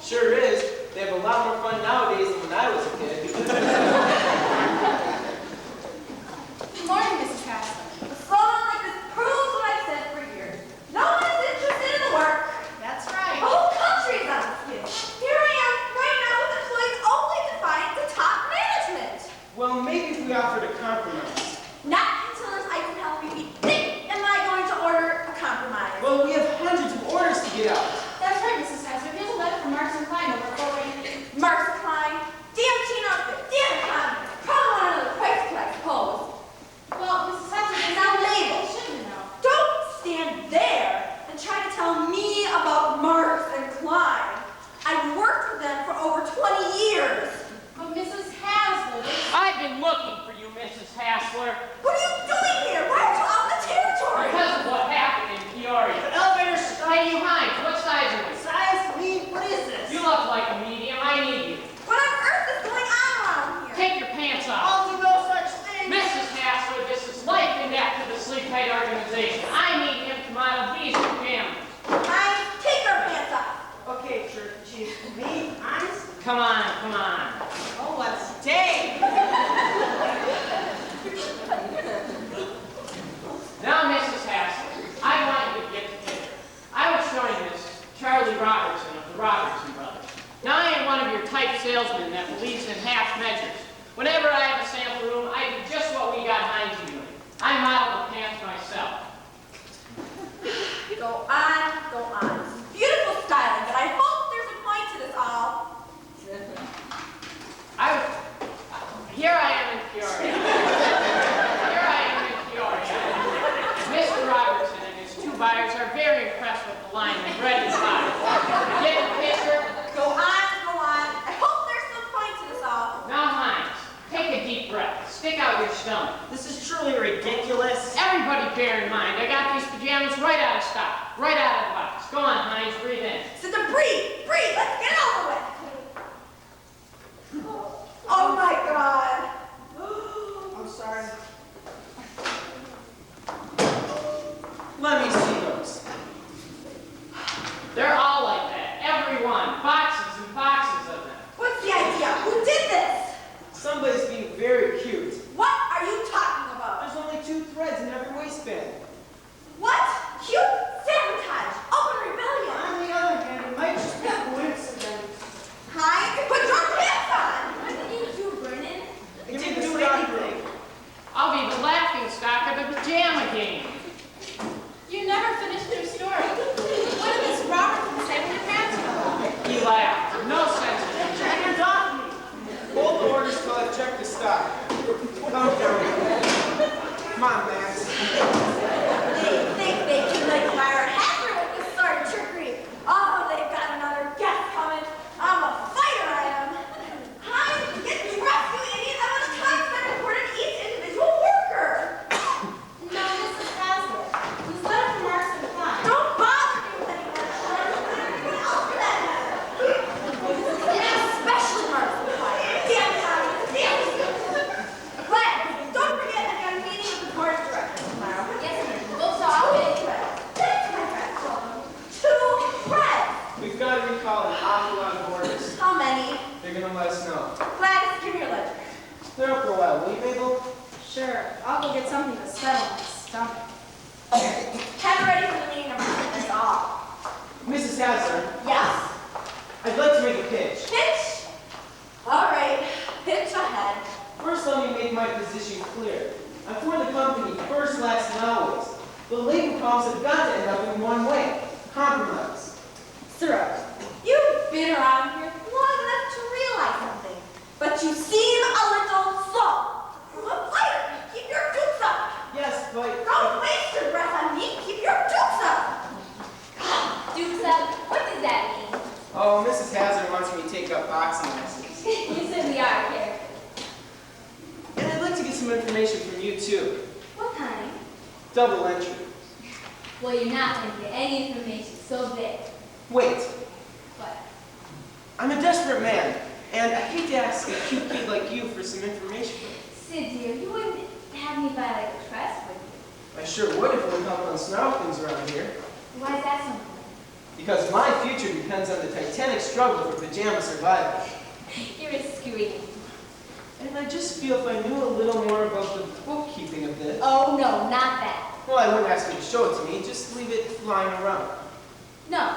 Sure is. They have a lot more fun nowadays than when I was a kid. Good morning, Mrs. Haslett. A slogan like this proves what I've said for years. No one is interested in the work. That's right. The whole country is on its skin. Here I am, right now, with employees only defined to top management. Well, maybe if we offered a compromise. Not until this I can help you think am I going to order a compromise. Well, we have hundreds of orders to get out. That's right, Mrs. Haslett. Here's a letter from Marks and Klein over at Marks and Klein, damn teen outfit, damn economy. Probably want another price cut, I suppose. Well, Mrs. Haslett, It's not labeled. shouldn't know. Don't stand there and try to tell me about Marks and Klein. I've worked with them for over 20 years. But Mrs. Haslett, I've been looking for you, Mrs. Hassler, What are you doing here? Why aren't you out in the territory? because of what happened in Peoria. Elevator Lady Hines, what size are we? size, me, what is this? You look like a medium. I need you. What on earth is going on around here? Take your pants off. I'll do no such thing. Mrs. Hassler, this is life and death to the Sleep Tight organization. I need him to model these pajamas. Hines, take your pants off. Okay, Chief. Me, honest? Come on, come on. Oh, what a day. Now, Mrs. Hassler, I want you to get together. I was showing this Charlie Robertson of the Robertson Brothers. Now, I am one of your type salesmen that believes in half measures. Whenever I have a sample room, I do just what we got Hines doing. I model the pants myself. Go on, go on. Beautiful styling, but I hope there's a point to this all. Here I am in Peoria. Here I am in Peoria. Mr. Robertson and his two buyers are very impressed with the line and ready to buy. Get the picture? Go on, go on. I hope there's some point to this all. Now, Hines, take a deep breath. Stick out your stomach. This is truly ridiculous. Everybody bear in mind, I got these pajamas right out of stock, right out of the box. Go on, Hines, breathe in. Sister, breathe, breathe. Let's get it over with. Oh my God. I'm sorry. Let me see those. They're all like that. Every one. Boxes and boxes of them. What's the idea? Who did this? Somebody's being very cute. What are you talking about? There's only 2 threads in every waistband. What? Cute? Sabotage. Open rebellion. On the other hand, it might just be a coincidence. Hines, put your pants on. What did you do, Vernon? It didn't do anything. I'll be the laughing stock of the pajama game. you never finished your story. What did Miss Robertson say when your pants fell off? He laughed. No sense of Get your humor. hands off me. Hold the orders till I've checked the stock. Come down. Come on, Max. They think they can like Myra Hacker with this sort of trickery. Oh, they've got another guest coming. I'm a fighter, I am. Hines, get dressed, you idiot. I'm gonna contact report on each individual worker. No, Mrs. Haslett. This letter from Marks and Klein. Don't bother me with any more shorts than everyone else for that matter. Especially Marks and Klein. Damn Tommy, damn you. Glenn, don't forget I got a meeting with the board of directors tomorrow. Yes, ma'am. We'll talk. That's my best children. 2 threads. We've got to recall an awful lot of orders. How many? They're going to let us know. Gladys, give me your ledger. They're up for a while, will you, Mabel? Sure. I'll go get something to settle my stomach. Have it ready for the meeting tomorrow. That's all. Mrs. Hassler, Yes? I'd like to make a pitch. Pitch? All right. Pitch ahead. First, let me make my position clear. I'm for the company first, last, and always. The labor costs have got to end up in one way. Compromise. Sir, you've been around here long enough to realize something, but you seem a little slow. You're a fighter. Keep your dukes up. Yes, but... Don't waste your breath on me. Keep your dukes up. Dukes up? What does that mean? Oh, Mrs. Hazard wants me to take up boxing lessons. You certainly are a character. And I'd like to get some information from you, too. What kind? Double entry. Well, you're not going to get any information so big. Wait, What? I'm a desperate man, and I hate to ask a cute kid like you for some information. Sid, dear, you wouldn't have me by like a trust, would you? I sure would if it would help unsnarl things around here. Why is that so important? Because my future depends on the titanic struggle for pajama survival. You're a scream. And I just feel if I knew a little more about the bookkeeping of this. Oh, no, not that. Well, I wouldn't ask you to show it to me, just leave it lying around. No.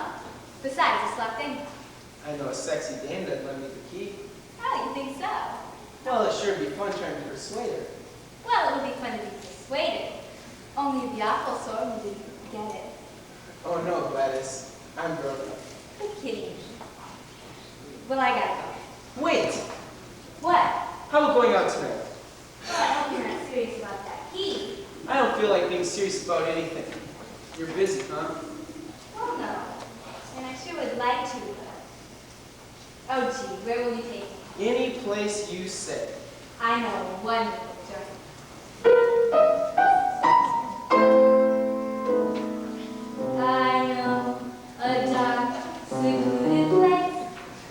Besides, it's locked in. I know a sexy dame that'd lend me the key. Oh, you think so? Well, it sure would be fun trying to persuade her. Well, it would be fun to be persuaded. Only you'd be awful sore when you didn't get it. Oh no, Gladys. I'm broken. You're kidding me. Well, I gotta go. Wait! What? How about going out tonight? Well, I hope you're not serious about that key. I don't feel like being serious about anything. You're busy, huh? Well, no. And I sure would like to, but... Oh, gee, where will you take me? Any place you say. I know a wonderful journey. I know a dark, secluded place,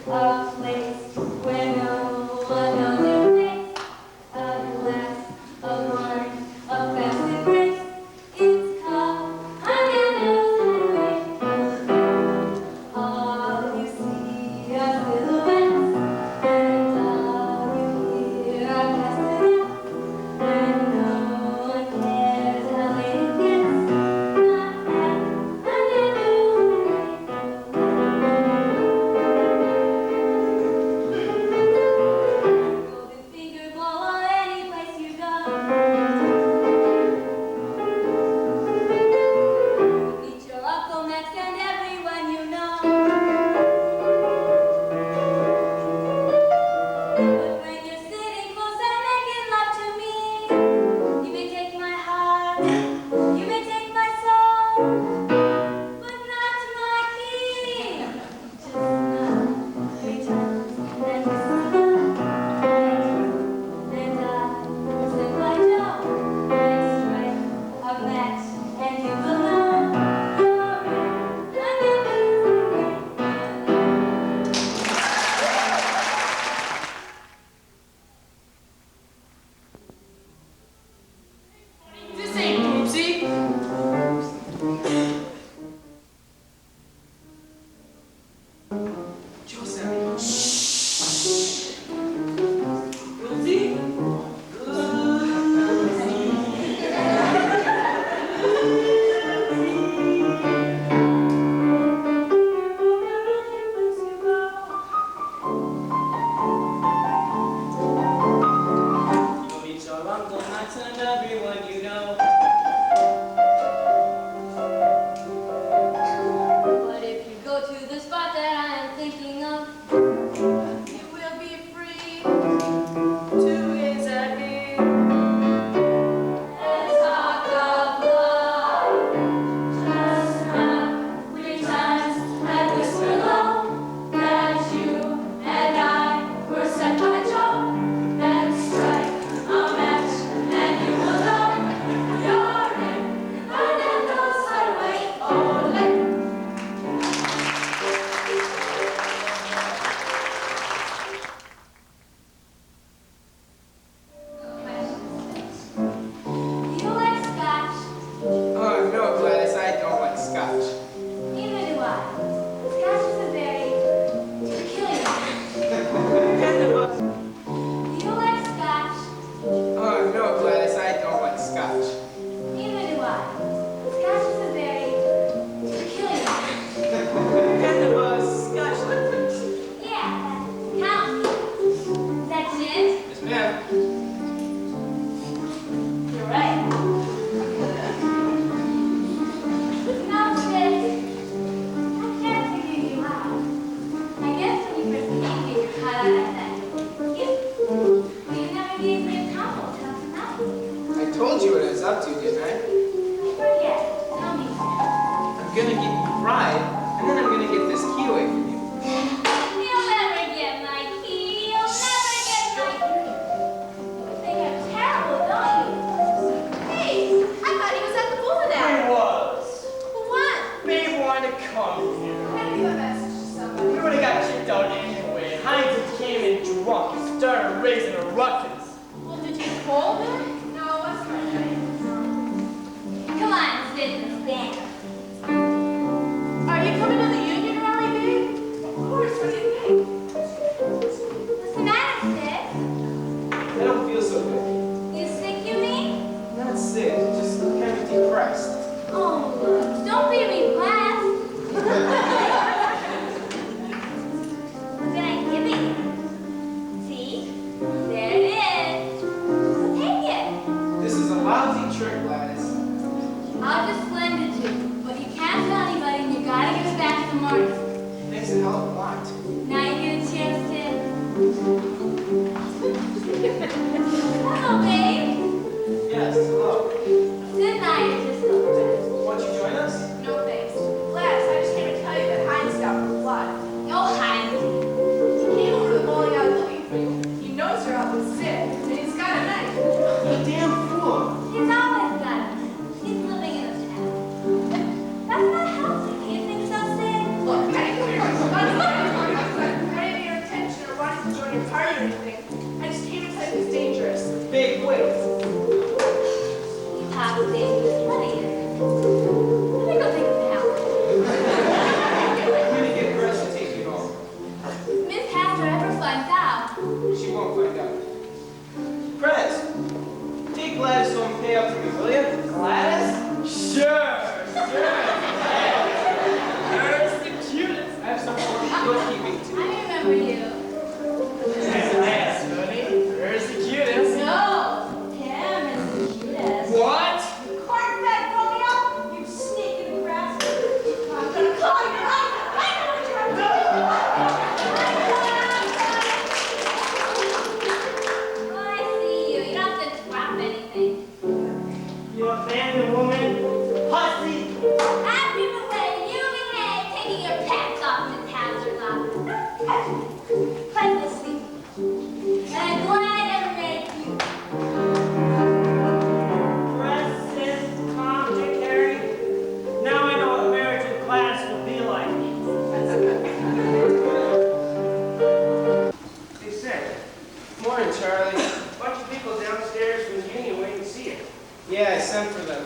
a place where no one knows your face, a glass of wine, a festive grace. It's called Minneapolis Highway. All you see are silhouettes, and all you hear are castanets, and no one cares how late it gets. Not at Golden Finger Bowl or any place you go. Meet your Uncle Max and everyone you know. But when you're sitting close and making love to me, you may take my heart, you may take my soul, but not my key. Just not 3 times and kisses go. And I said, "Why don't I strike a match and you will know you're This ain't Poopsie. Joseph. Poopsie? You'll meet your Uncle Max and everyone you know. But if you go to the spot that I am thinking of, You will be free to gaze at me. and talk of love, just not 3 times and whisper low that you and I were set by Joe. Then strike a match and you will know you're in Fernando's highway. Ole. You like scotch? Oh no, Gladys, I don't like scotch. Neither do I. Scotch is a very peculiar. You like scotch? Oh no, Gladys, I don't like scotch. Neither do I. Scotch is a very peculiar. Kind of a scotch liquid. Yeah, that counts. Is that gin? Yes, ma'am. You're right. No, sis. I can't figure you out. I guess when you first came here, you caught on at that. But you never gave me a compliment till tonight. I told you what I was up to, didn't I? I forget. Tell me. I'm gonna get you fried, and then I'm gonna get this key away from you. You'll never get my key. You'll never get my key. You think I'm terrible, don't you? Hey, I thought he was at the bowling I alley. was. Who won? Babe wanted to come here. Send you a message to somebody. We would've got kicked out anyway. Heinz came in drunk and started raising a ruckus. Well, did you call him? No, it wasn't my night. Come on, it's business, then. Are you coming to the morning. Thanks a hell of a lot. Now you get a chance to... Hello, babe. Yes, hello. Good night, it's just over. Won't you join us? No thanks. Gladys, I just came to tell you that Heinz got for blood. No, Heinz. He came over to the bowling alley looking for you. He knows you're out with Sid, and he's got a knife. You damn fool. He's always got it. He's living in a town. That's not healthy. Do you think so, Sid? Look, I didn't come here with any of your intention or wanting to join your party or anything. I just came to tell you it's dangerous. Big wait. You have a dangerous money. Let me go take a shower. I'm gonna get Chris to take you home. Miss Hazard ever finds out. She won't find out. Friends, take Gladys home and pay up for me, will you? Gladys? Sure. Where's the cutest? I have some bookkeeping to I do. remember you. Yes, honey. Where's the cutest? No, Tim is the cutest. What? Corn-fed Romeo, you snake in the grass. I'm gonna call you right now. Oh, I see you. You don't have to drop anything. You abandoned woman. Hussy. I've been away. You behave, taking your pants off, Miss Hazard. Quite the sleep. And I'm glad I never made you. Preston, Tom, Dick, Harry. Now I know what marriage with Gladys will be like. Hey, Sid. Morning, Charlie. Bunch of people downstairs from the union waiting to see you. Yeah, I sent for them.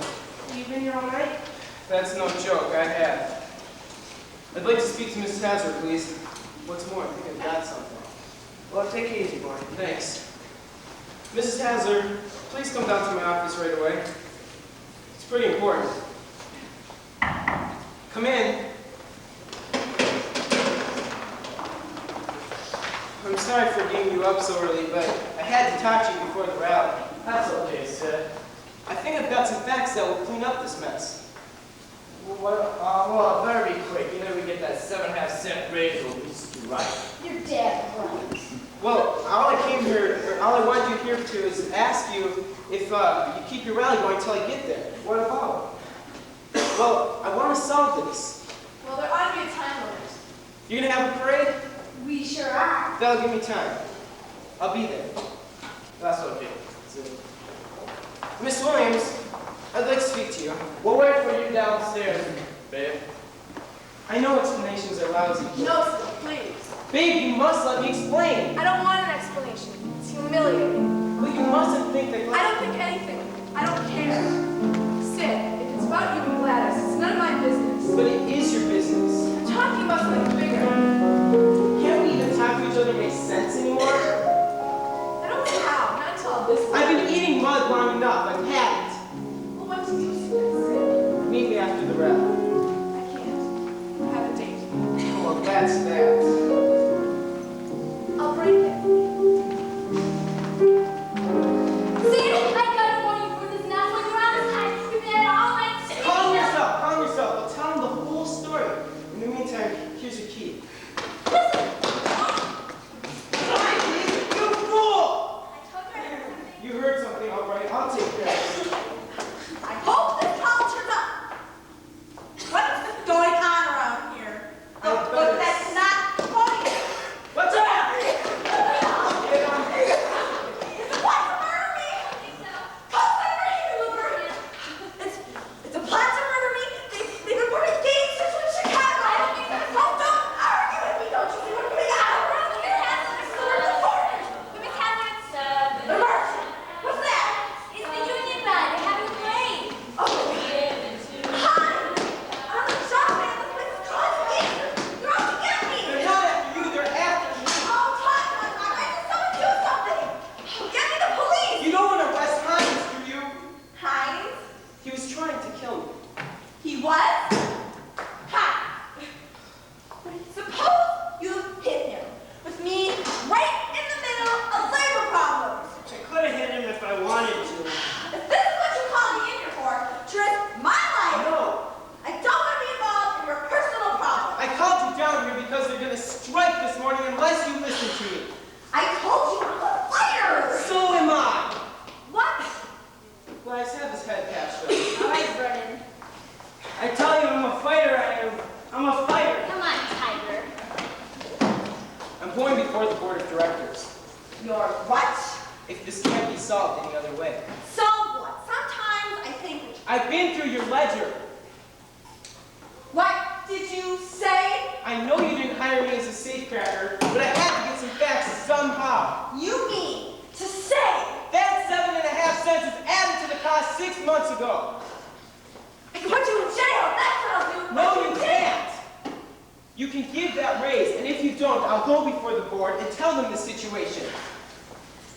You been here all night? That's no joke, I have. I'd like to speak to Miss Hazard, please. What's more, I think I've got something. Well, take it easy, boy. Thanks. Mrs. Hazard, please come down to my office right away. It's pretty important. Come in. I'm sorry for getting you up so early, but I had to talk to you before the rally. That's okay, Sid. I think I've got some facts that will clean up this mess. Well, better be quick. You know we get that 7.5 cent raise or at least you right. Your dad right. Well, all I wanted you here to is ask you if you keep your rally going until I get there. What about? Well, I want to solve this. Well, there ought to be a time limit. You're gonna have a parade? We sure are. That'll give me time. I'll be there. That's okay. Sid. Miss Williams, I'd like to speak to you. We'll wait for you downstairs, babe. I know explanations are lousy. No, sir, please. Babe, you must let me explain. I don't want an explanation. It's humiliating. But you mustn't think that. I don't think anything. I don't care. Sid, if it's about you and Gladys, it's none of my business. But it is your business. I'm talking about something bigger. Can't we even talk to each other and make sense anymore? I don't see how. Not until all this. I've been eating mud long enough. I've had it. Well, what do you Sid? Meet me after the rally. I can't. I have a date. Well, that's that. I'll break it. Sid, I gotta warn you for this now. When you're outside, you've been at all night. Calm yourself. I'll tell him the whole story. In the meantime, here's your key. You fool! I told her I heard something. You heard something, all right. I'll take care of it. I hope this call turns up. What's going on around here? Look, that's not funny. What's up? Is it plot to murder me? Call Senator Hickenlooper. It's a plot to murder me. They've been putting gangsters in Chicago. Oh, don't argue down here because they're going to strike this morning unless you listen to me. I told you I'm a fighter! So am I. What? Guys, have his head patched up. All right, Brennan. I tell you, I'm a fighter, I am. I'm a fighter. Come on, Tiger. I'm going before the board of directors. You're what? If this can't be solved any other way. So what? Sometimes I think... I've been through your ledger. What did you say? I know you didn't hire me as a safecracker, but I had to get some facts somehow. You mean to say... That 7.5 cents was added to the cost 6 months ago. I can put you in jail, that's what I'll do. No, you can't. You can give that raise, and if you don't, I'll go before the board and tell them the situation.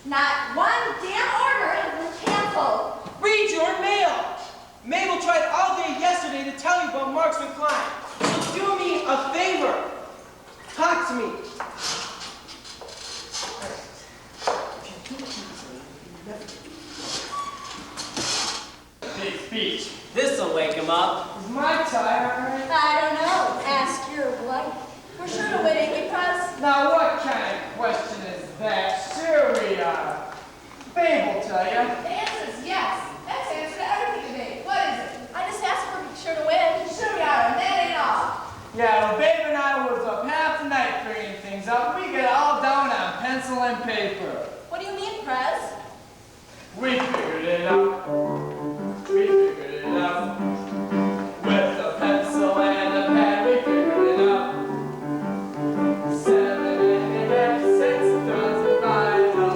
Not one damn order has been canceled. Read your mail. Mabel tried all day yesterday to tell you about Marksman Klein. So do me a favor. Talk to me. Big speech. This'll wake him up. Is my tie all right? I don't know. Ask your wife. We're sure to win it, because... Now, what kind of question is that? Sure we are. Babe will tell you. The answer is yes. That's the answer to everything today. What is it? I just asked for sure to win. Sure we are, and that ain't all. Yeah, well, Babe and I was up half the night figuring things out. We got it all down on pencil and paper. What do you mean, Prez? We figured it out. We figured it out. With a pencil and a pad, we figured it out. 7.5 cents doesn't buy no.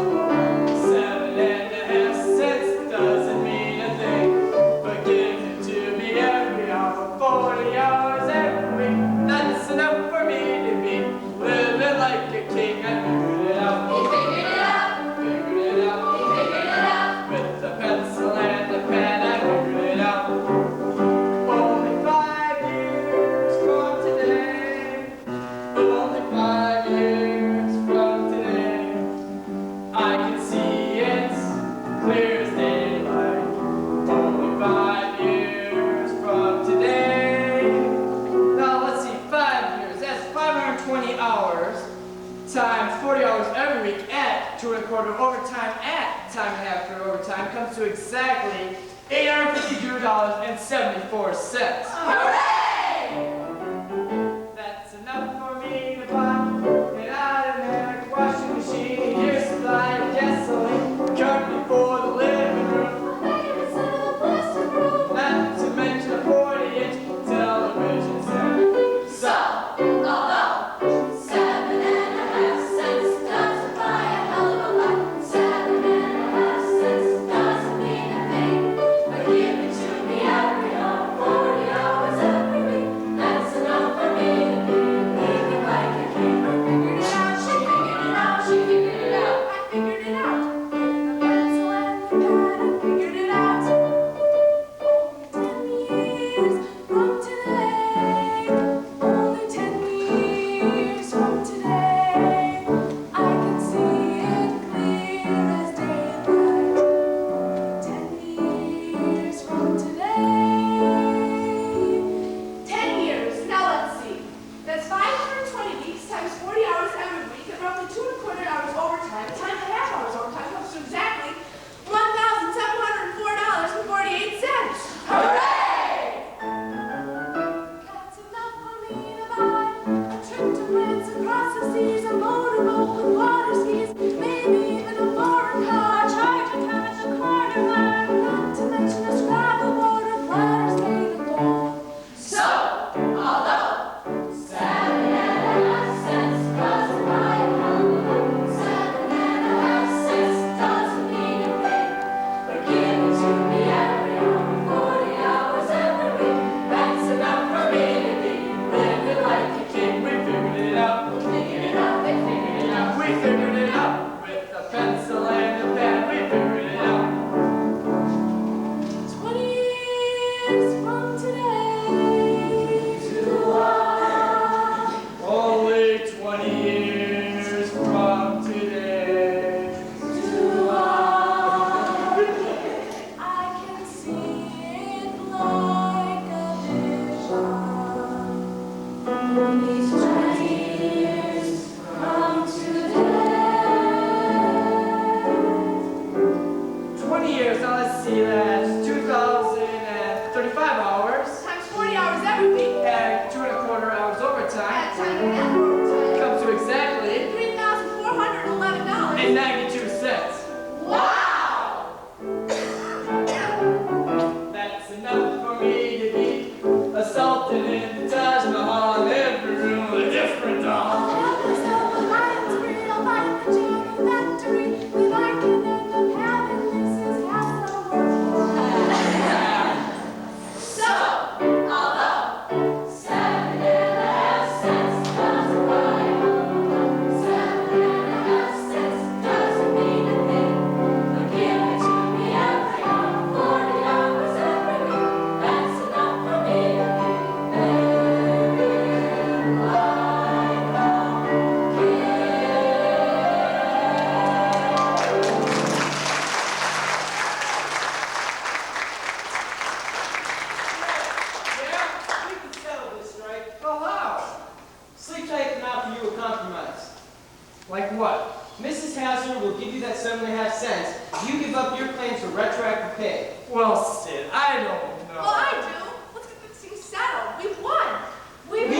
7.5 cents doesn't mean a thing. But give it to me every hour, 40 hours every week. That's enough for me to be living like a king. I figured it out. We figured it out. Figured it out. We figured it out. With the pencil and the pen, I figured it out. Only 5 years from today. Only 5 years from today. I can see it clear as daylight. Only 5 years from today. Now let's see, 5 years. That's 520 hours times 40 hours every week at 2 1/4 overtime at time and a half for overtime comes to exactly $852.74. Hooray! That's enough for me to buy an automatic washing machine, gear supply, gasoline, curtain for the living room, not to mention a 40-inch television set. So, although 7.5 cents doesn't buy a hell of a lot, 7.5 cents doesn't mean a thing. But give it to me every hour, 40 hours every week. That's enough for me to be living like a king. I figured it out, she figured it out, she figured it out, I figured it out. With the pencil and the pad, I figured it out. Only 10 years from today. Only 10 years from today. I can see it clear as daylight. 10 years from today. 10 years. Now let's see. That's 520 weeks times 40 hours every week, and roughly 2 1/4 hours overtime, times a half hours overtime comes to exactly $1,704.48. Hooray! That's enough for me to buy a trip to France across the seas, a motorboat with water skis, maybe even a foreign car, charge a time at the corner bar, not to mention a Scrabble board or platters made of gold. So, although 7.5 cents doesn't buy a hell of a lot, 7.5 cents doesn't mean a thing. But give it to me every hour, 40 hours every week. That's enough for me to be living like a king. We figured it out. We figured it out, they figured it out. We figured it out. With the pencil and the pen, we figured it out. 20 years from today. Only 20 years from today. I can see it like a vision. These Like what? Mrs. Hazard will give you that 7.5 cents if you give up your claims for retroactive pay. Well, Sid, I don't know. Well, I do. Let's get this thing settled. We won. We Hey,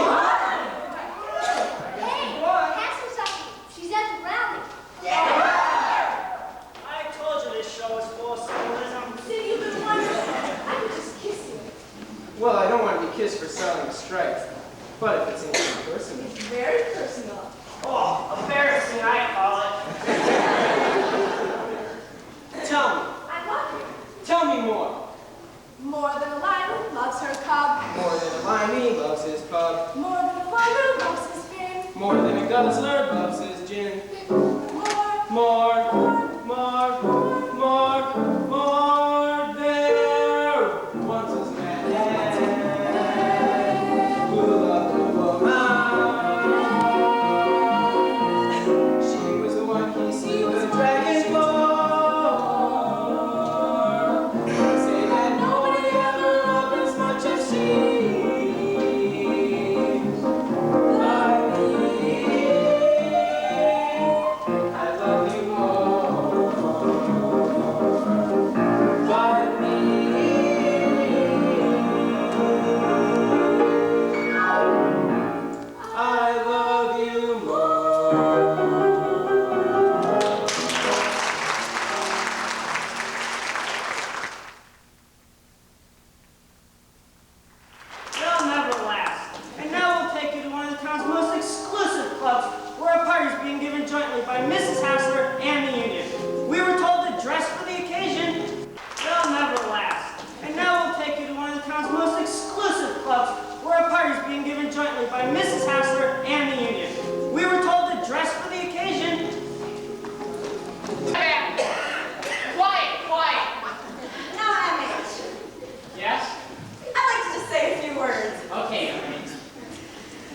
won. pass her something. She's at the rally. I told you this show was full of symbolism. Sid, you've been wonderful. I could just kiss you. Well, I don't want to be kissed for selling a strike, but if it's anything personal. It's very personal. Oh, embarrassing, I call it. Tell me. I love you. Tell me more. More than a lion loves her cub. More than a limey loves his pub. More than a farmer loves his bin. More than a guzzler loves his gin. More. More. There once was a man who loved a woman. She was the one he slew the dragon for. Say that nobody ever loved as much as she. I love you more. They'll never last. And now we'll take you to one of the town's most exclusive clubs, where a party is being given jointly by Mrs. Hassler and the union. We were told to dress for the occasion. They'll never last. And now we'll take you to one of the town's most exclusive clubs, where a party is being given jointly by Mrs. Hassler and the union. We were told to dress for the occasion. Quiet. Now, MH, Yes? I'd like to just say a few words. Okay, all right.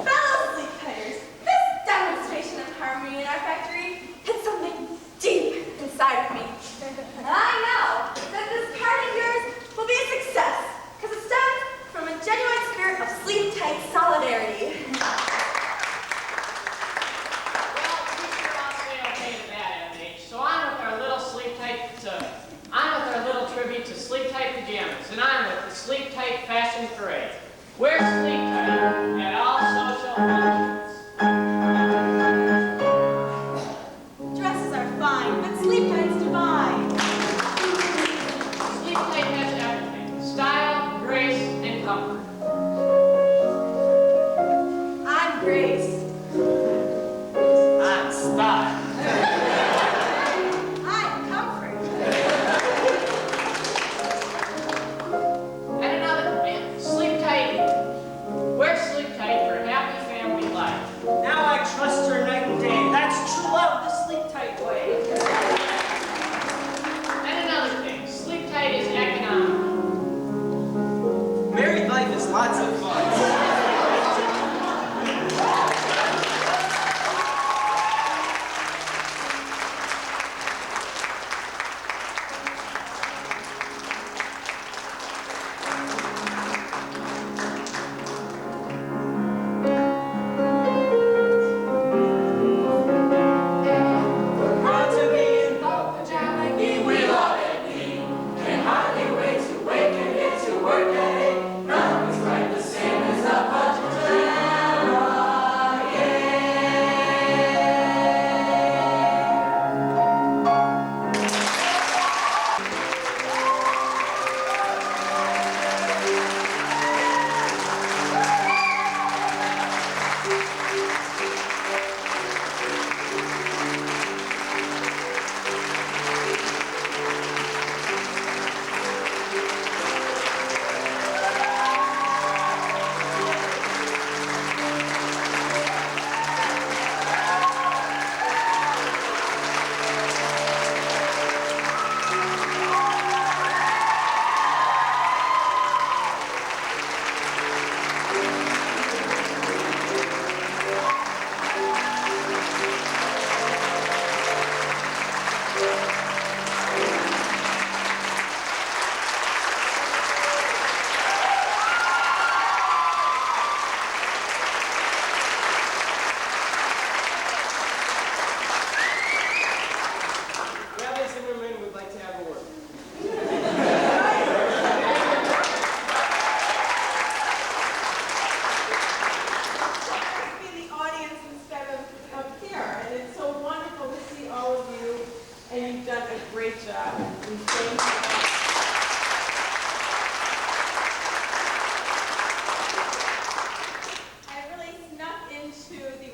Fellow sleep cutters, this demonstration of harmony in our factory hit something deep inside of me. And I know that this party of yours will be a success, because it stems from a genuine spirit of sleep-tight solidarity. Well, we sure all say okay to that, MH. So on with our little tribute to sleep-tight pajamas, and on with the sleep-tight fashion parade. Wear sleep-tight at all social functions. Dresses are fine, but sleep-tight's divine. Sleep-tight has everything: style, grace, and comfort. I'm Grace. On style. I'm Comfort. And another thing, sleep-tight. Wear sleep-tight for happy family life. Now I trust her night and day. That's true love, the sleep-tight way. And another thing, sleep-tight is economical. Married life is lots of fun.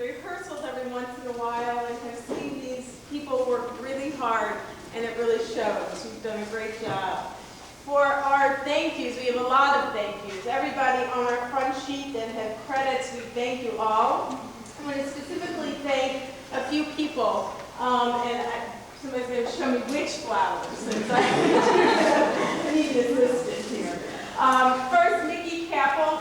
rehearsals every once in a while and have seen these people work really hard, and it really shows. You've done a great job. For our thank yous, we have a lot of thank yous. Everybody on our front sheet that have credits, we thank you all. I want to specifically thank a few people, somebody's going to show me which flowers, since I need an assistant here. First, Nikki Capel